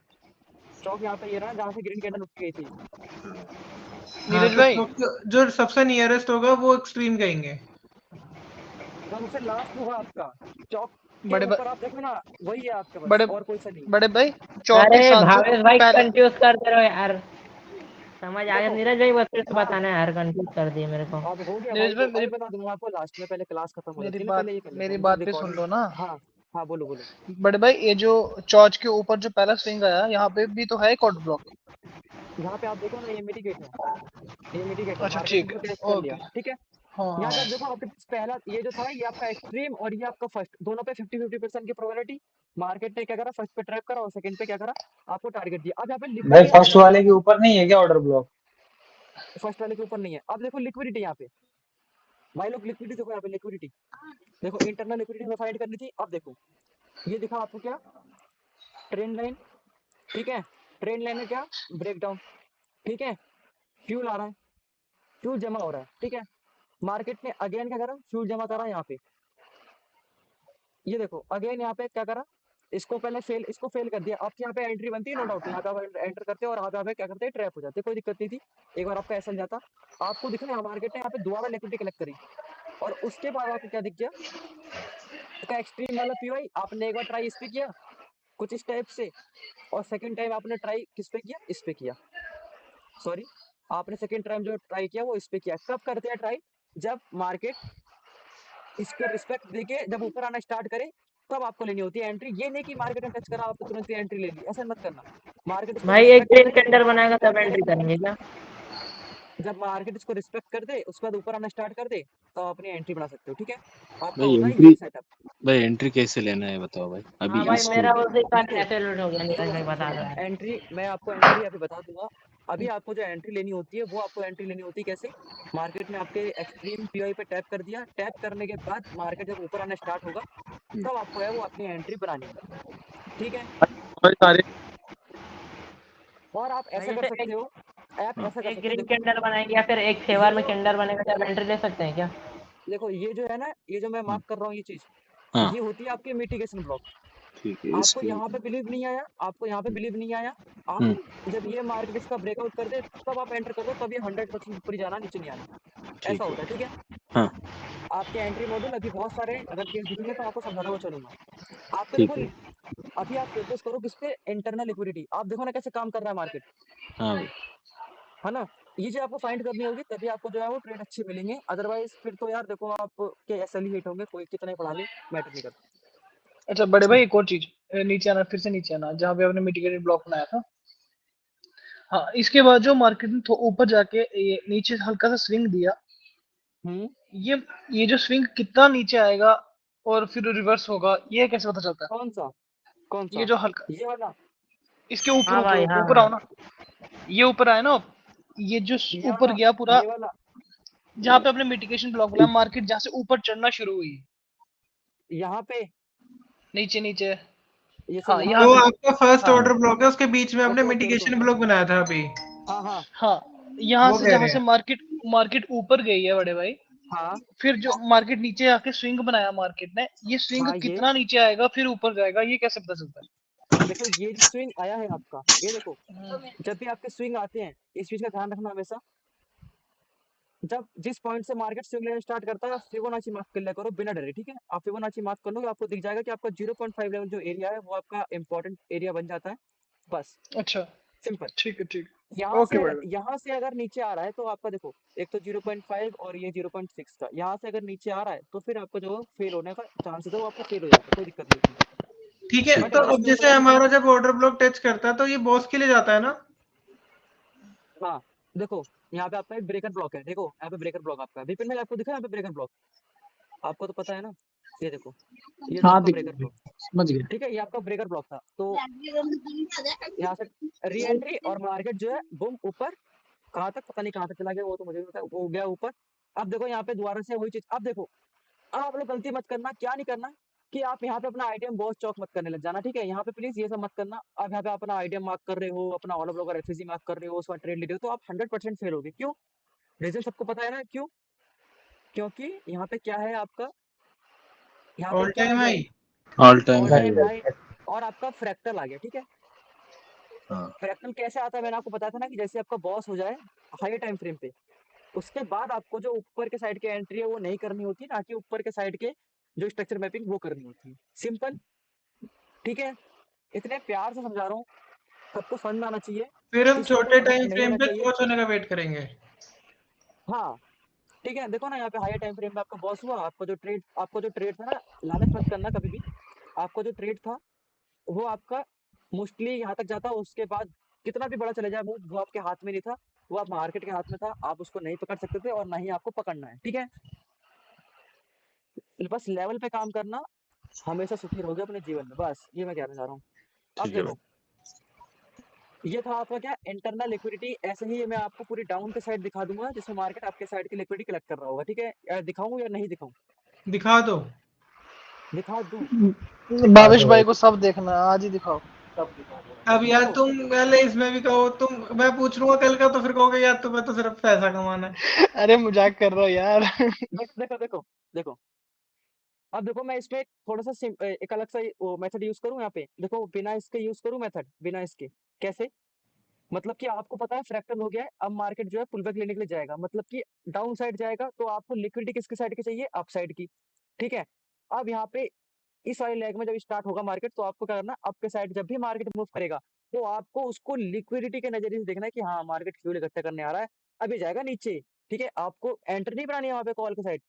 चौक यहाँ पे ये रहा जहाँ से ग्रीन कैंडल उठ गई थी। हाँ नीरज तो भाई चौक जो सबसे नियरेस्ट होगा वो एक्सट्रीम कहेंगे। जो सबसे लास्ट होगा आपका चौक के बड़े ऊपर, भाई आप देखो ना, वही है आपका, बस बड़े और कोई सा नहीं। बड़े भाई चौक के अरे साथ जो भावेश भाई पहला कंफ्यूज कर दे रहे हो यार, समझ आ गया। देखो। नीरज भाई बस फिर से हाँ, बताना है यार, कंफ्यूज कर दिए मेरे को। अब हो गया भाई, नीरज तो भाई अभी बता दूंगा आपको लास्ट में, पहले क्लास खत्म हो मेरी जाती है ना, बात पहले ये कर लेते मेरी हैं हम, जब बात भी सुन रिकॉर्डिंग। लो ना। हाँ हाँ, बोलो बोलो। बड़े भाई ये जो चौच के ऊपर जो पहला स्विंग आया यहाँ पे भी तो है एक ऑर्डर ब्लॉक। यहाँ पे आप देखो ना, ये मिटिगेट है, ये मिटिगेट है, अच्छा मार्केट ने ठीक इसको है, टेस्ट कर लिया, ओके। ठीक है। हाँ यहाँ पे हाँ। आप देखो, आपके पास पहला ये जो था, ये आपका एक्सट्रीम और ये आपका फर्स्ट, दोनों पे 50-50% की प्रोबेबिलिटी। मार्केट ने क्या करा, फर्स्ट पे ट्रैप करा और सेकंड पे क्या करा, आपको टारगेट दिया। अब यहाँ पे भाई लिक्विडिटी फर्स्ट वाले के ऊपर नहीं है क्या ऑर्डर ब्लॉक? फर्स्ट वाले के ऊपर नहीं है। अब देखो लिक्विडिटी यहाँ पे, भाई लोग लिक्विडिटी देखो, यहाँ पे लिक्विडिटी देखो, इंटरनल लिक्विडिटी में फाइंड करनी थी। अब देखो, ये दिखा आपको क्या, ट्रेंड लाइन, ठीक है। ट्रेंड लाइन में क्या, ब्रेकडाउन, ठीक है। फ्यूल आ रहा है, फ्यूल जमा हो रहा है, ठीक है। मार्केट ने अगेन क्या करा, फ्यूल जमा करा यहाँ पे, ये देखो अगेन यहाँ पे क्या करा, इसको पहले फेल, इसको फेल कर दिया। आपकी यहाँ पे एंट्री बनती है, नो डाउट, यहाँ पे आप एंटर करते हो और यहाँ पे क्या करते हैं, ट्रैप हो जाते हैं, कोई दिक्कत नहीं थी। एक बार आपका एसएल जाता, आपको दिखा यहाँ मार्केट ने यहाँ पे दोबारा लिक्विडिटी कलेक्ट करी, और उसके बाद आपको क्या दिख गया, इसका एक्सट्रीम वाला पीवाई आपने एक बार ट्राई इस पे किया कुछ इस टाइप से, और सेकंड टाइम आपने ट्राई किस पे किया, इस पे किया, सॉरी, आपने सेकंड टाइम जो ट्राई किया वो इस पे किया। कब करते हैं ट्राई, जब मार्केट इसको रिस्पेक्ट देके जब ऊपर आना स्टार्ट करे, तब आपको लेनी होती है एंट्री। ये नहीं कि मार्केट ने टच करा आपको तुरंत ही एंट्री ले ली, ऐसा मत करना। मार्केट इसको भाई एक रिस्पेक्ट ग्रीन करे, जब कैंडल ऊपर आना बनाएगा तब स्टार्ट करे, एंट्री करेंगे क्या? जब मार्केट इसको रिस्पेक्ट कर दे, उसके बाद ऊपर आना स्टार्ट कर दे, तो आप अपनी एंट्री बना सकते हो, ठीक है। आपका भाई होना है एंट्री ये सेटअप। भाई एंट्री कैसे लेना है बताओ भाई हाँ अभी भाई इसको। मेरा उसी का देखो ऐसे लूट हो गया, नीरज भाई बता सुनो, दो यार। एंट्री मैं आपको एंट्री अभी बता दूंगा। अभी आपको जो एंट्री लेनी होती है, वो आपको एंट्री लेनी होती है कैसे, मार्केट ने आपके एक्सट्रीम पीआई पे टैप कर दिया, टैप करने के बाद मार्केट जब ऊपर आना स्टार्ट होगा, तब आपको है वो अपनी एंट्री बनानी है, ठीक है। और आप भाई ऐसा कर जैसे सकते हो, आप ऐसा कर एक सकते हो, ग्रीन देखो कैंडल बनाएंगे या फिर एक ये फेवर में जो कैंडल बनेगा, तब एंट्री ले सकते हैं क्या? देखो ये जो है ना, ये जो मैं मार्क कर रहा हूँ ये चीज, हाँ ये होती है आपकी मिटिगेशन ब्लॉक। ठीक है आपको इसके यहाँ पे बिलीव नहीं आया, आपको यहाँ पे बिलीव नहीं आया, आप हम्म जब ये मार्केट इसका ब्रेकआउट कर दे, तब आप एंटर कर दो, तब ये 100% ऊपर ही जाना, नीचे नहीं आना, ऐसा ठीक होता है है, ठीक है। हाँ आपके एंट्री मॉड्यूल अभी बहुत सारे अगर केस दिखेंगे तो आपको समझाता हुआ चलूंगा। आपको ठीक देखो, है अभी आप फोकस करो किस पे, इंटरनल लिक्विडिटी। आप देखो ना कैसे काम कर रहा है मार्केट, हाँ भाई है ना। ये जो आपको फाइंड करनी होगी, तभी आपको जो है वो ट्रेड अच्छे मिलेंगे, अदरवाइज फिर तो यार देखो आप के एसएल ही हिट होंगे, कोई कितना ही पढ़ा ले, मैटर नहीं करता। अच्छा बड़े भाई एक और चीज, नीचे आना, फिर से नीचे आना जहाँ पे आपने मिटिगेटेड ब्लॉक बनाया था। हाँ इसके बाद जो मार्केट ने ऊपर जाके ये नीचे हल्का सा स्विंग दिया, हम्म, ये ये जो स्विंग कितना नीचे आएगा और फिर रिवर्स होगा ये कैसे पता चलता कौन सा, कौन है? ये सा, जो हल्का ये वाला, इसके ऊपर हाँ ऊपर भाई, हाँ ऊपर हाँ। आओ ना, ये ऊपर आए ना, ये जो ये ऊपर वाला, गया पूरा, ये वाला, जहाँ पे आपने मिटिगेशन ब्लॉक बनाया, मार्केट जहाँ से ऊपर चढ़ना शुरू हुई, यहाँ पे, नीचे नीचे, ये से हाँ यहाँ यहाँ जो से, से, आपका फर्स्ट हाँ ऑर्डर ब्लॉक है उसके बीच में आपने ओके ओके रुको, मिटिगेशन ब्लॉक बनाया था अभी, हाँ हाँ हाँ यहाँ वो से कह जहाँ रहे से हैं। मार्केट मार्केट ऊपर गई है बड़े भाई, हाँ फिर जो मार्केट नीचे आके स्विंग बनाया मार्केट ने, ये स्विंग हाँ, ये कितना नीचे आएगा फिर ऊपर जाएगा ये कैसे पता चलता देखो, ये जो स्विंग आया है आपका, ये देखो, है? जब भी आपके स्विंग आते हैं, इस चीज का ध्यान रखना हमेशा, जब जिस पॉइंट से मार्केट स्विंग लेना स्टार्ट करता है, फिबोनाची मार्क कर लिया करो बिना डरे, ठीक है। आप फिबोनाची मार्क कर लो, आपको दिख जाएगा कि आपका 0.5 लेवल जो एरिया है वो आपका इंपॉर्टेंट एरिया बन जाता है, बस, अच्छा सिंपल। ठीक है ठीक है, यहाँ ओके से बड़े अगर यहाँ से अगर नीचे आ रहा है, तो आपका देखो, एक तो 0.5 और ये 0.6 का, यहाँ से अगर नीचे आ रहा है तो फिर आपको जो फेल होने का चांसेस है वो आपका फेल हो जाता है, कोई दिक्कत नहीं होती। ठीक है, बट तो अगर अब इसके ऊपर जैसे हमारा जब ऑर्डर ब्लॉक टच करता है तो ये बॉस के लिए जाता है ना? हाँ, देखो यहाँ पे आपका एक ब्रेकर ब्लॉक है, देखो यहाँ पे ब्रेकर ब्लॉक आपका है, विपिन भाई आपको दिखा यहाँ पे ब्रेकर ब्लॉक, आपको तो पता है ना, ये देखो, ये था हाँ आपका दिख ब्रेकर ब्लॉक, समझ गया। ठीक है, ये आपका ब्रेकर ब्लॉक था। तो यहाँ से री एंट्री और मार्केट जो है बुम ऊपर, कहाँ तक पता नहीं कहाँ तक चला गया, वो तो मुझे भी पता है, वो गया ऊपर। अब देखो यहाँ पे दोबारा से वही चीज, अब देखो, अब आप लोग गलती मत करना, क्या नहीं करना, कि आप यहाँ पे अपना आइडियम बहुत चौक मत करने लग जाना, ठीक है? यहाँ पे प्लीज़ ये सब मत करना। आप यहाँ पे अपना आइडियम मार्क कर रहे हो, अपना ऑर्डर ब्लॉक और एफसीजी मार्क कर रहे हो, उसके बाद ट्रेड ले रहे हो, तो आप 100% फेल होगे। क्यों? रीज़न सबको पता है ना क्यों? क्योंकि यहाँ पे क्या है आपका, यहाँ पे ऑल क्या टाइम हो गया? High. All time all high time है। हाई और आपका फ्रैक्टल आ गया, ठीक है? हाँ फ्रैक्टल कैसे आता है मैंने आपको बताया था ना कि जैसे आपका बॉस हो जाए हाई टाइम फ्रेम पे, उसके बाद आपको जो ऊपर के साइड की एंट्री है वो नहीं करनी होती, ना कि ऊपर के साइड के जो स्ट्रक्चर मैपिंग वो करनी होती है। सिंपल, ठीक है? इतने प्यार से समझा रहा हूँ, सबको समझ में आना चाहिए, फिर हम किसी को कोई छोटे डाउट टाइम नहीं फ्रेम होना पे चाहिए। कोच होने का वेट करेंगे। हाँ, ठीक है? देखो ना यहाँ पे हाई टाइम फ्रेम पे आपका बॉस हुआ, आपको जो ट्रेड था ना, लालच मत करना कभी भी। आपको जो ट्रेड था, वो आपका मोस्टली यहाँ तक जाता, उसके बाद कितना भी बड़ा चले जाए मूव, वो आपके हाथ में नहीं था, वो आप मार्केट के हाथ में था, आप उसको नहीं पकड़ सकते थे और ना ही आपको पकड़ना है, ठीक है? बस लेवल पे काम करना, हमेशा सुखी रहोगे अपने जीवन में, बस ये मैं कहना चाह रहा हूँ। अब ठीक है भाई। देखो, ये था आपका क्या इंटरनल लिक्विडिटी। ऐसे ही मैं आपको पूरी डाउन के साइड दिखा दूंगा जिसमें मार्केट आपके साइड की लिक्विडिटी कलेक्ट कर रहा होगा, ठीक है? या दिखाऊं या नहीं दिखाऊं? दिखा दो। दिखा दूं? भावेश भाई को सब देखना है, आज ही दिखाओ। सब दिखा दो। अब यार देखो, तुम पहले इसमें भी कहो, तुम मैं पूछ लूंगा कल का तो फिर कहोगे यार तुम्हें तो सिर्फ पैसा कमाना है। अरे मजाक कर रहा हूँ यार। देखो देखो देखो, अब देखो मैं इसमें थोड़ा सा एक अलग सा वो मेथड यूज करूं यहाँ पे। देखो बिना इसके यूज करूं मेथड, बिना इसके कैसे? मतलब कि आपको पता है फ्रैक्टल हो गया है, अब मार्केट जो है पुल बैक लेने के लिए जाएगा, मतलब कि डाउन साइड जाएगा, तो आपको लिक्विडिटी किसके साइड की चाहिए? अप साइड की, ठीक है? अब यहाँ पे इस वाले लेग में जब स्टार्ट होगा मार्केट, तो आपको क्या करना, अप के साइड जब भी मार्केट मूव करेगा, तो आपको उसको लिक्विडिटी के नजरिए से देखना है कि हाँ मार्केट फ्यूल इकट्ठा करने आ रहा है, अभी जाएगा नीचे, ठीक है? आपको एंट्री नहीं बनानी है वहां पे कॉल के साइड।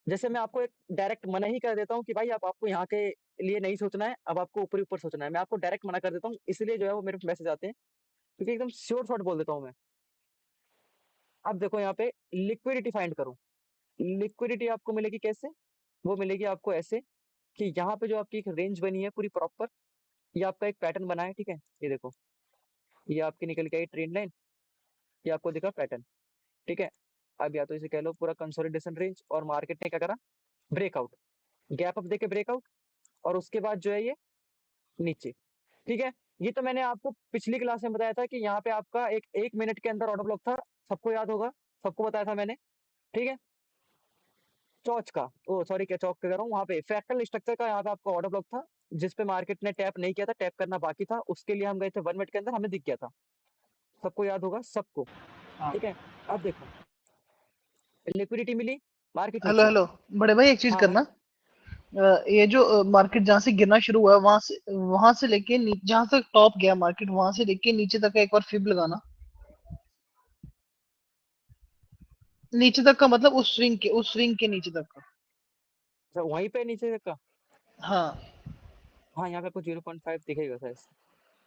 जैसे मैं आपको एक डायरेक्ट मना ही कर देता हूँ कि भाई आप आपको यहाँ के लिए नहीं सोचना है, अब आपको ऊपर ही ऊपर सोचना है। मैं आपको डायरेक्ट मना कर देता हूँ, इसलिए जो है वो मेरे मैसेज आते हैं, क्योंकि एकदम श्योर शॉट बोल देता हूँ मैं। अब देखो यहाँ पे लिक्विडिटी फाइंड करो। लिक्विडिटी आपको मिलेगी कैसे? वो मिलेगी आपको ऐसे कि यहाँ पे जो आपकी एक रेंज बनी है पूरी प्रॉपर, ये आपका एक पैटर्न बना है, ठीक है? ये देखो, ये आपकी निकल के आई ट्रेंड लाइन, ये आपको दिखा पैटर्न, ठीक है? अब या तो इसे कह लो पूरा कंसोलिडेशन रेंज, और मार्केट ने क्या करा? ब्रेकआउट, गैप अप देके ब्रेकआउट, और उसके बाद जो है ये नीचे, ठीक है? ये तो मैंने आपको पिछली क्लास में बताया था कि यहाँ पे आपका एक मिनट के अंदर ऑर्डर ब्लॉक था, सबको याद होगा, सबको बताया था मैंने, ठीक है? चौच का, ओ सॉरी क्या चौक कह रहा हूँ, वहाँ पे फ्रैक्टल स्ट्रक्चर का यहाँ पे आपका ऑर्डर ब्लॉक था, जिस पे मार्केट ने टैप नहीं किया था, टैप करना बाकी था, उसके लिए हम गए थे 1 मिनट के अंदर, हमें दिख गया था, सबको याद होगा सबको, हाँ ठीक है? अब देखो लिक्विडिटी मिली, मार्केट हेलो नीचे। हेलो, बड़े भाई एक चीज हाँ करना। ये जो मार्केट जहाँ से गिरना शुरू हुआ, वहां से लेके जहां तक टॉप गया मार्केट, वहां से लेके नीचे तक का एक बार फिब लगाना। नीचे तक का मतलब उस स्विंग के नीचे तक का। अच्छा, वहीं पे नीचे का। हाँ, हाँ यहाँ पे आपको 0.5 दिखेगा शायद से।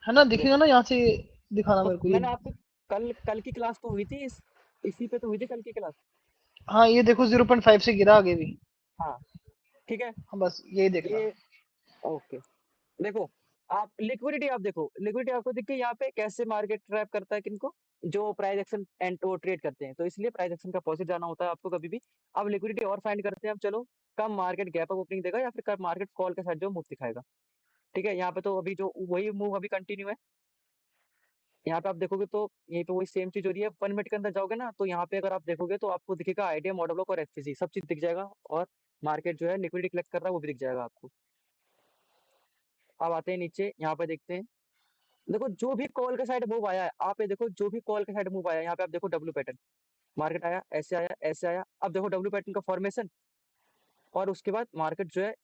है ना, दिखेगा देखो ना यहाँ से। दिखाना तो मेरे को ये। मैंने आपको कल कल की क्लास तो हुई थी, इसी पे तो हुई थी कल की क्लास। हाँ, ये देखो 0.5 से गिरा आगे भी। हाँ, ठीक है? हाँ, बस यही देखना। ये ओके। देखो, आप लिक्विडिटी आप देखो, लिक्विडिटी आपको दिख गई यहाँ पे कैसे मार्केट ट्रैप करता है किनको? जो प्राइस एक्शन एंड वो ट्रेड करते हैं, तो इसलिए प्राइस एक्शन का पॉजिटिव जाना होता है आपको कभी भी। अब लिक्विडिटी और फाइंड करते हैं, अब चलो कब मार्केट गैप अप ओपनिंग देगा या फिर कब मार्केट कॉल के साथ जो मूव दिखाएगा, ठीक है? यहाँ पे तो अभी जो वही मूव अभी कंटिन्यू है, यहाँ पे आप देखोगे तो यहीं पे वही सेम चीज हो रही है। 1 मिनट के अंदर जाओगे ना, तो यहाँ पे अगर आप देखोगे तो आपको दिखेगा आइडिया, मॉडल ब्लॉक और एफसीजी, सब चीज दिख जाएगा, और मार्केट जो है लिक्विडिटी कलेक्ट कर रहा है वो भी दिख जाएगा आपको। अब आते हैं नीचे, यहाँ पे देखते हैं। देखो जो भी कॉल के साइड मूव आया है, आप ये देखो जो भी कॉल के साइड मूव आया है, यहाँ पे आप देखो डब्ल्यू पैटर्न, मार्केट आया ऐसे आया ऐसे आया, अब देखो डब्ल्यू पैटर्न का फॉर्मेशन, और उसके बाद मार्केट जो है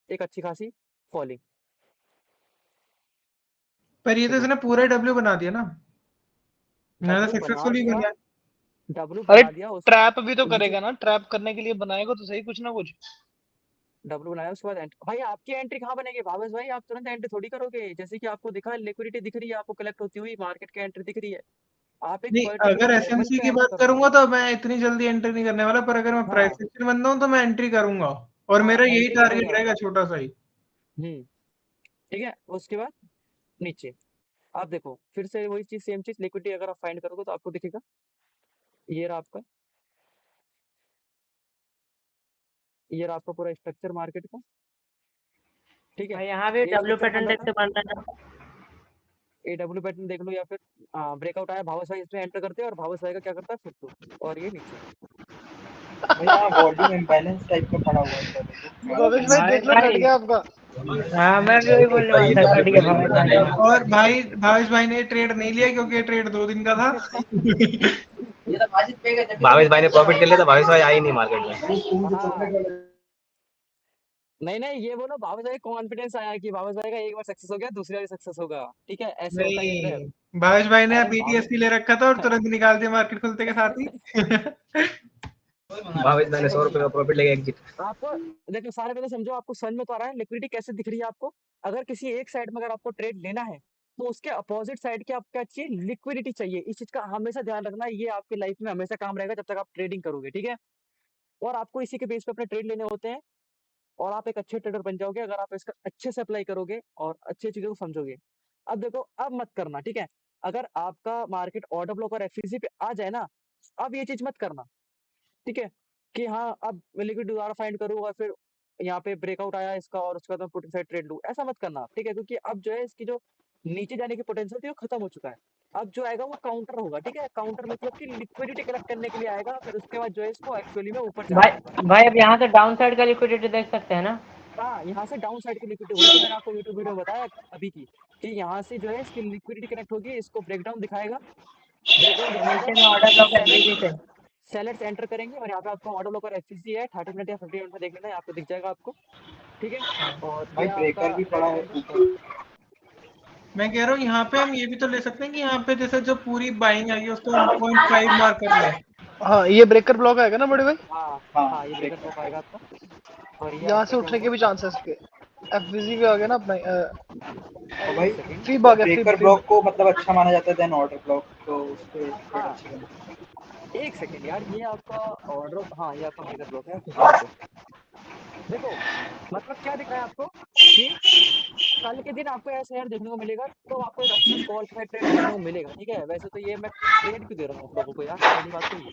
एक अच्छी खासी फॉलिंग। पर ये तो देखो इसने पूरा डब्ल्यू बना दिया ना, मैंने तो डब्ल्यू बना सक्सेसफुली दिया, बन गया। डब्ल्यू अरे बना दिया उस ट्रैप भी तो नीचे, करेगा ना, ट्रैप करने के लिए बनाएगा तो सही कुछ ना कुछ। डब्ल्यू बनाया उसके बाद एंट्री। भाई आपकी एंट्री कहाँ बनेगी भावेश भाई? आप तुरंत एंट्री थोड़ी करोगे, जैसे कि आपको दिखा लिक्विडिटी दिख रही है, आपको कलेक्ट होती हुई मार्केट की एंट्री दिख रही है, आप एक नहीं, पर्टिकुलर अगर लेवल एसएमसी पे की एंटर बात करो। करूंगा तो मैं इतनी जल्दी एंट्री नहीं करने वाला, पर अगर मैं प्राइस हाँ एक्शन बंदा हूं तो मैं एंट्री करूंगा, और हाँ मेरा यही एंट्री टारगेट करेगा। रहेगा, छोटा सा ही। हम्म, ठीक है? उसके बाद नीचे आप देखो फिर से वही चीज, सेम चीज, लिक्विडिटी अगर आप फाइंड करोगे तो आपको दिखेगा, ये रहा आपका ये रहा आपका पूरा स्ट्रक्चर मार्केट का, ठीक है। भाई यहाँ भी ये डब्ल्यू स्ट्रक्चर पैटर्न बन रहा देख था, के बन रहा था। AW पैटर्न देख लो या फिर ब्रेकआउट आया, भावस भाई इसमें एंटर करते हैं और भावस भाई का क्या करता है फिर तो, और ये नीचे भाई यहाँ वॉल्यूम इम्बैलेंस टाइप का पड़ा हुआ है सर, देखो। भवेश भाई देख लो कट भाई गया आपका। हाँ मैं भी वही बोलने वाला था, कट गया भावेश भाई का। और भाई भावेश भाई ने ट्रेड नहीं लिया क्योंकि ये ट्रेड 2 दिन का था। भावेश भाई ने प्रॉफिट कर लिया था, भावेश भाई आए ही नहीं मार्केट में। हाँ नहीं नहीं, ये बोलो भावेश भाई कॉन्फिडेंस आया कि भावेश भाई का एक बार सक्सेस हो गया, दूसरी बार सक्सेस होगा, ठीक है, ऐसे होता है ये ट्रैप। नहीं, भावेश भाई ने अरे BTC ले रखा था और तुरंत निकाल दिया मार्केट खुलते के साथ ही। भावेश भाई ने 100 रुपए का प्रॉफिट लेके एग्जिट। आपको देखो सारे पहले समझो, आपको समझ में तो आ रहा है लिक्विडिटी कैसे दिख रही है आपको। अगर किसी एक साइड में अगर आपको ट्रेड लेना है तो उसके अपोजिट साइड की आपको क्या चाहिए, लिक्विडिटी चाहिए। इस चीज का हमेशा ध्यान रखना, ये आपकी लाइफ में हमेशा काम रहेगा जब तक आप ट्रेडिंग करोगे, ठीक है। और आपको इसी के बेस पे अपने ट्रेड लेने होते हैं और आप एक अच्छे ट्रेडर बन जाओगे अगर आप इसका अच्छे से अप्लाई करोगे और अच्छी चीजों को समझोगे। अब देखो, अब मत करना, ठीक है। अगर आपका मार्केट ऑर्डर ब्लॉक और एफईसी पे आ जाए ना, अब ये चीज मत करना, ठीक है, कि हाँ अब मैं लिक्विड दोबारा फाइंड करूँ और फिर यहाँ पे ब्रेकआउट आया इसका और उसके बाद मैं पुट साइड ट्रेड लूँ, ऐसा मत करना, ठीक है। क्योंकि अब जो है इसकी जो नीचे जाने की पोटेंशियल थी वो खत्म हो चुका है। अब जो आएगा वो काउंटर होगा, ठीक है। काउंटर मतलब कि लिक्विडिटी कलेक्ट करने के लिए आएगा, फिर उसके बाद जो है इसको एक्चुअली में ऊपर जाना होगा। भाई अब यहाँ से डाउन साइड का लिक्विडिटी देख सकते हैं ना। हाँ, यहाँ से डाउन साइड की लिक्विडिटी, वही तो मैंने आपको यूट्यूब वीडियो में बताया अभी की, कि यहाँ से जो है इसकी लिक्विडिटी कनेक्ट होगी, इसको ब्रेकडाउन दिखाएगा। ब्रेकडाउन दिखाने के नीचे बाद में ऑर्डर जो ब्लॉक है सेलर्स से। सेलर्स एंटर करेंगे और यहाँ पे आपको ऑर्डर ब्लॉक और एफसीसी है 30 मिनट या 50 मिनट में देख लेना, यहाँ पे दिख जाएगा आपको, ठीक है। और भाई ये आपका ब्रेकर भी पड़ा रेड है कैंडल। ऊपर। मैं कह रहा हूँ यहाँ पे हम ये भी तो ले सकते हैं कि यहाँ पे जैसे जो पूरी बाइंग आई है उसको 1.5 मार्क कर ले। हाँ ये ब्रेकर ब्लॉक आएगा ना बड़े भाई, हाँ हाँ हाँ, ये ब्रेकर ब्रेकर। ब्लॉक आएगा आपका और ये यहाँ आपका से क्या उठने होगा। के भी चांसेस के। एफवीजी भी आ गया ना अपना। और एक भाई सेकंड। फिब आ गया, फिब ब्रेकर फिब। ब्लॉक को मतलब अच्छा माना जाता है देन ऑर्डर ब्लॉक, तो उस पे ट्रेड हाँ अच्छी बनती है। एक सेकंड यार, ये आपका ऑर्डर, हाँ ये आपका ब्रेकर ब्लॉक है 15 पे। देखो मतलब क्या दिख रहा है आपको, कि कल के दिन आपको ऐसा यार देखने को मिलेगा तो आपको एक अच्छा कॉल का ट्रेड देखने को मिलेगा, ठीक है। वैसे तो ये मैं ट्रेड क्यों दे रहा हूँ आप लोगों को यार, पहली बात तो ये।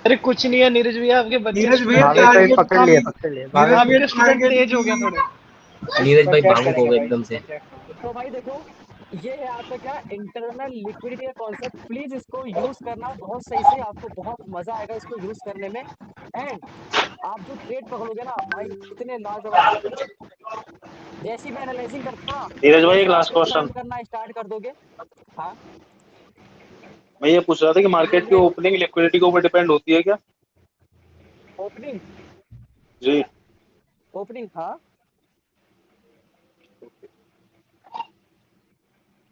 अरे कुछ नहीं है नीरज भैया, आपके बच्चे नीरज भैया स्टूडेंट तेज हो टारगेट पकड़ लिए पकड़ लिए नीरज भावेश। भैया आपके स्टूडेंट टारगेट तेज हो गया की थोड़े। नीरज सुपर भाई चैट भावुक हो करेंगे गए भाई, एकदम से। सुपर चैट करेंगे। तो भाई देखो, ये है आपका क्या इंटरनल लिक्विडिटी का कॉन्सेप्ट, प्लीज इसको यूज करना बहुत सही से, आपको बहुत मजा आएगा इसको यूज करने में। एंड आप जो ट्रेड पकड़ोगे ना भाई, इतने लाजवाब होंगे। जैसी मैं एनालाइजिंग करता हूँ ना, नीरज भाई एक वैसे आप लास्ट क्वेश्चन। एक्सपेरिमेंट करना स्टार्ट कर दोगे। हाँ मैं ये पूछ रहा था कि नीरज मार्केट की भाई, ओपनिंग लिक्विडिटी के ऊपर डिपेंड होती है क्या? ओपनिंग जी। ओपनिंग हाँ,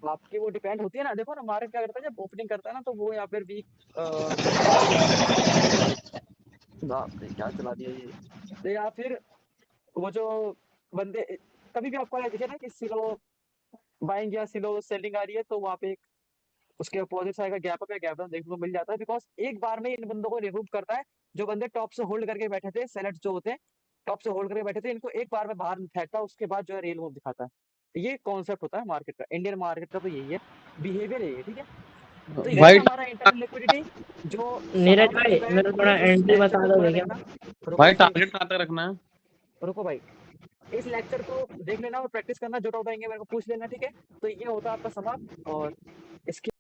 आपकी वो डिपेंड होती है ना। देखो ना मार्केट क्या करता है, जब ओपनिंग करता है ना तो वो या फिर वीक बाप रे क्या चला दिया ये, तो या फिर वो जो बंदे, कभी भी आपको दिखे ना कि सिलो बाइंग या सिलो सेलिंग आ रही है, तो वहाँ पे उसके अपोजिट साइड का गैप अप या गैप डाउन देखने को मिल जाता है, बिकॉज एक बार में इन बंदों को रिमूव करता है। जो बंदे टॉप से होल्ड करके बैठे थे, सेलेक्ट जो होते हैं टॉप से होल्ड करके बैठे थे, इनको एक बार में बाहर फेंकता है, उसके बाद जो है रियल मूव दिखाता है। ये कॉन्सेप्ट होता है मार्केट का, इंडियन मार्केट का तो यही है, बिहेवियर यही है, ठीक है। तो ये भाई था हमारा इंटरनल लिक्विडिटी जो नीरज समाप्त हो भाई चुका है। मेरे को थोड़ा प्लीज इस एंट्री लेक्चर बता को पूरा दोगे क्या? देखना। रुको भाई इसे, टारगेट कहाँ तक रखना है? रुको भाई, इस लेक्चर को देख लेना और प्रैक्टिस करना, जो डाउट आएंगे मेरे को पूछ लेना, ठीक है। तो ये होता है आपका समाप्त, और इसकी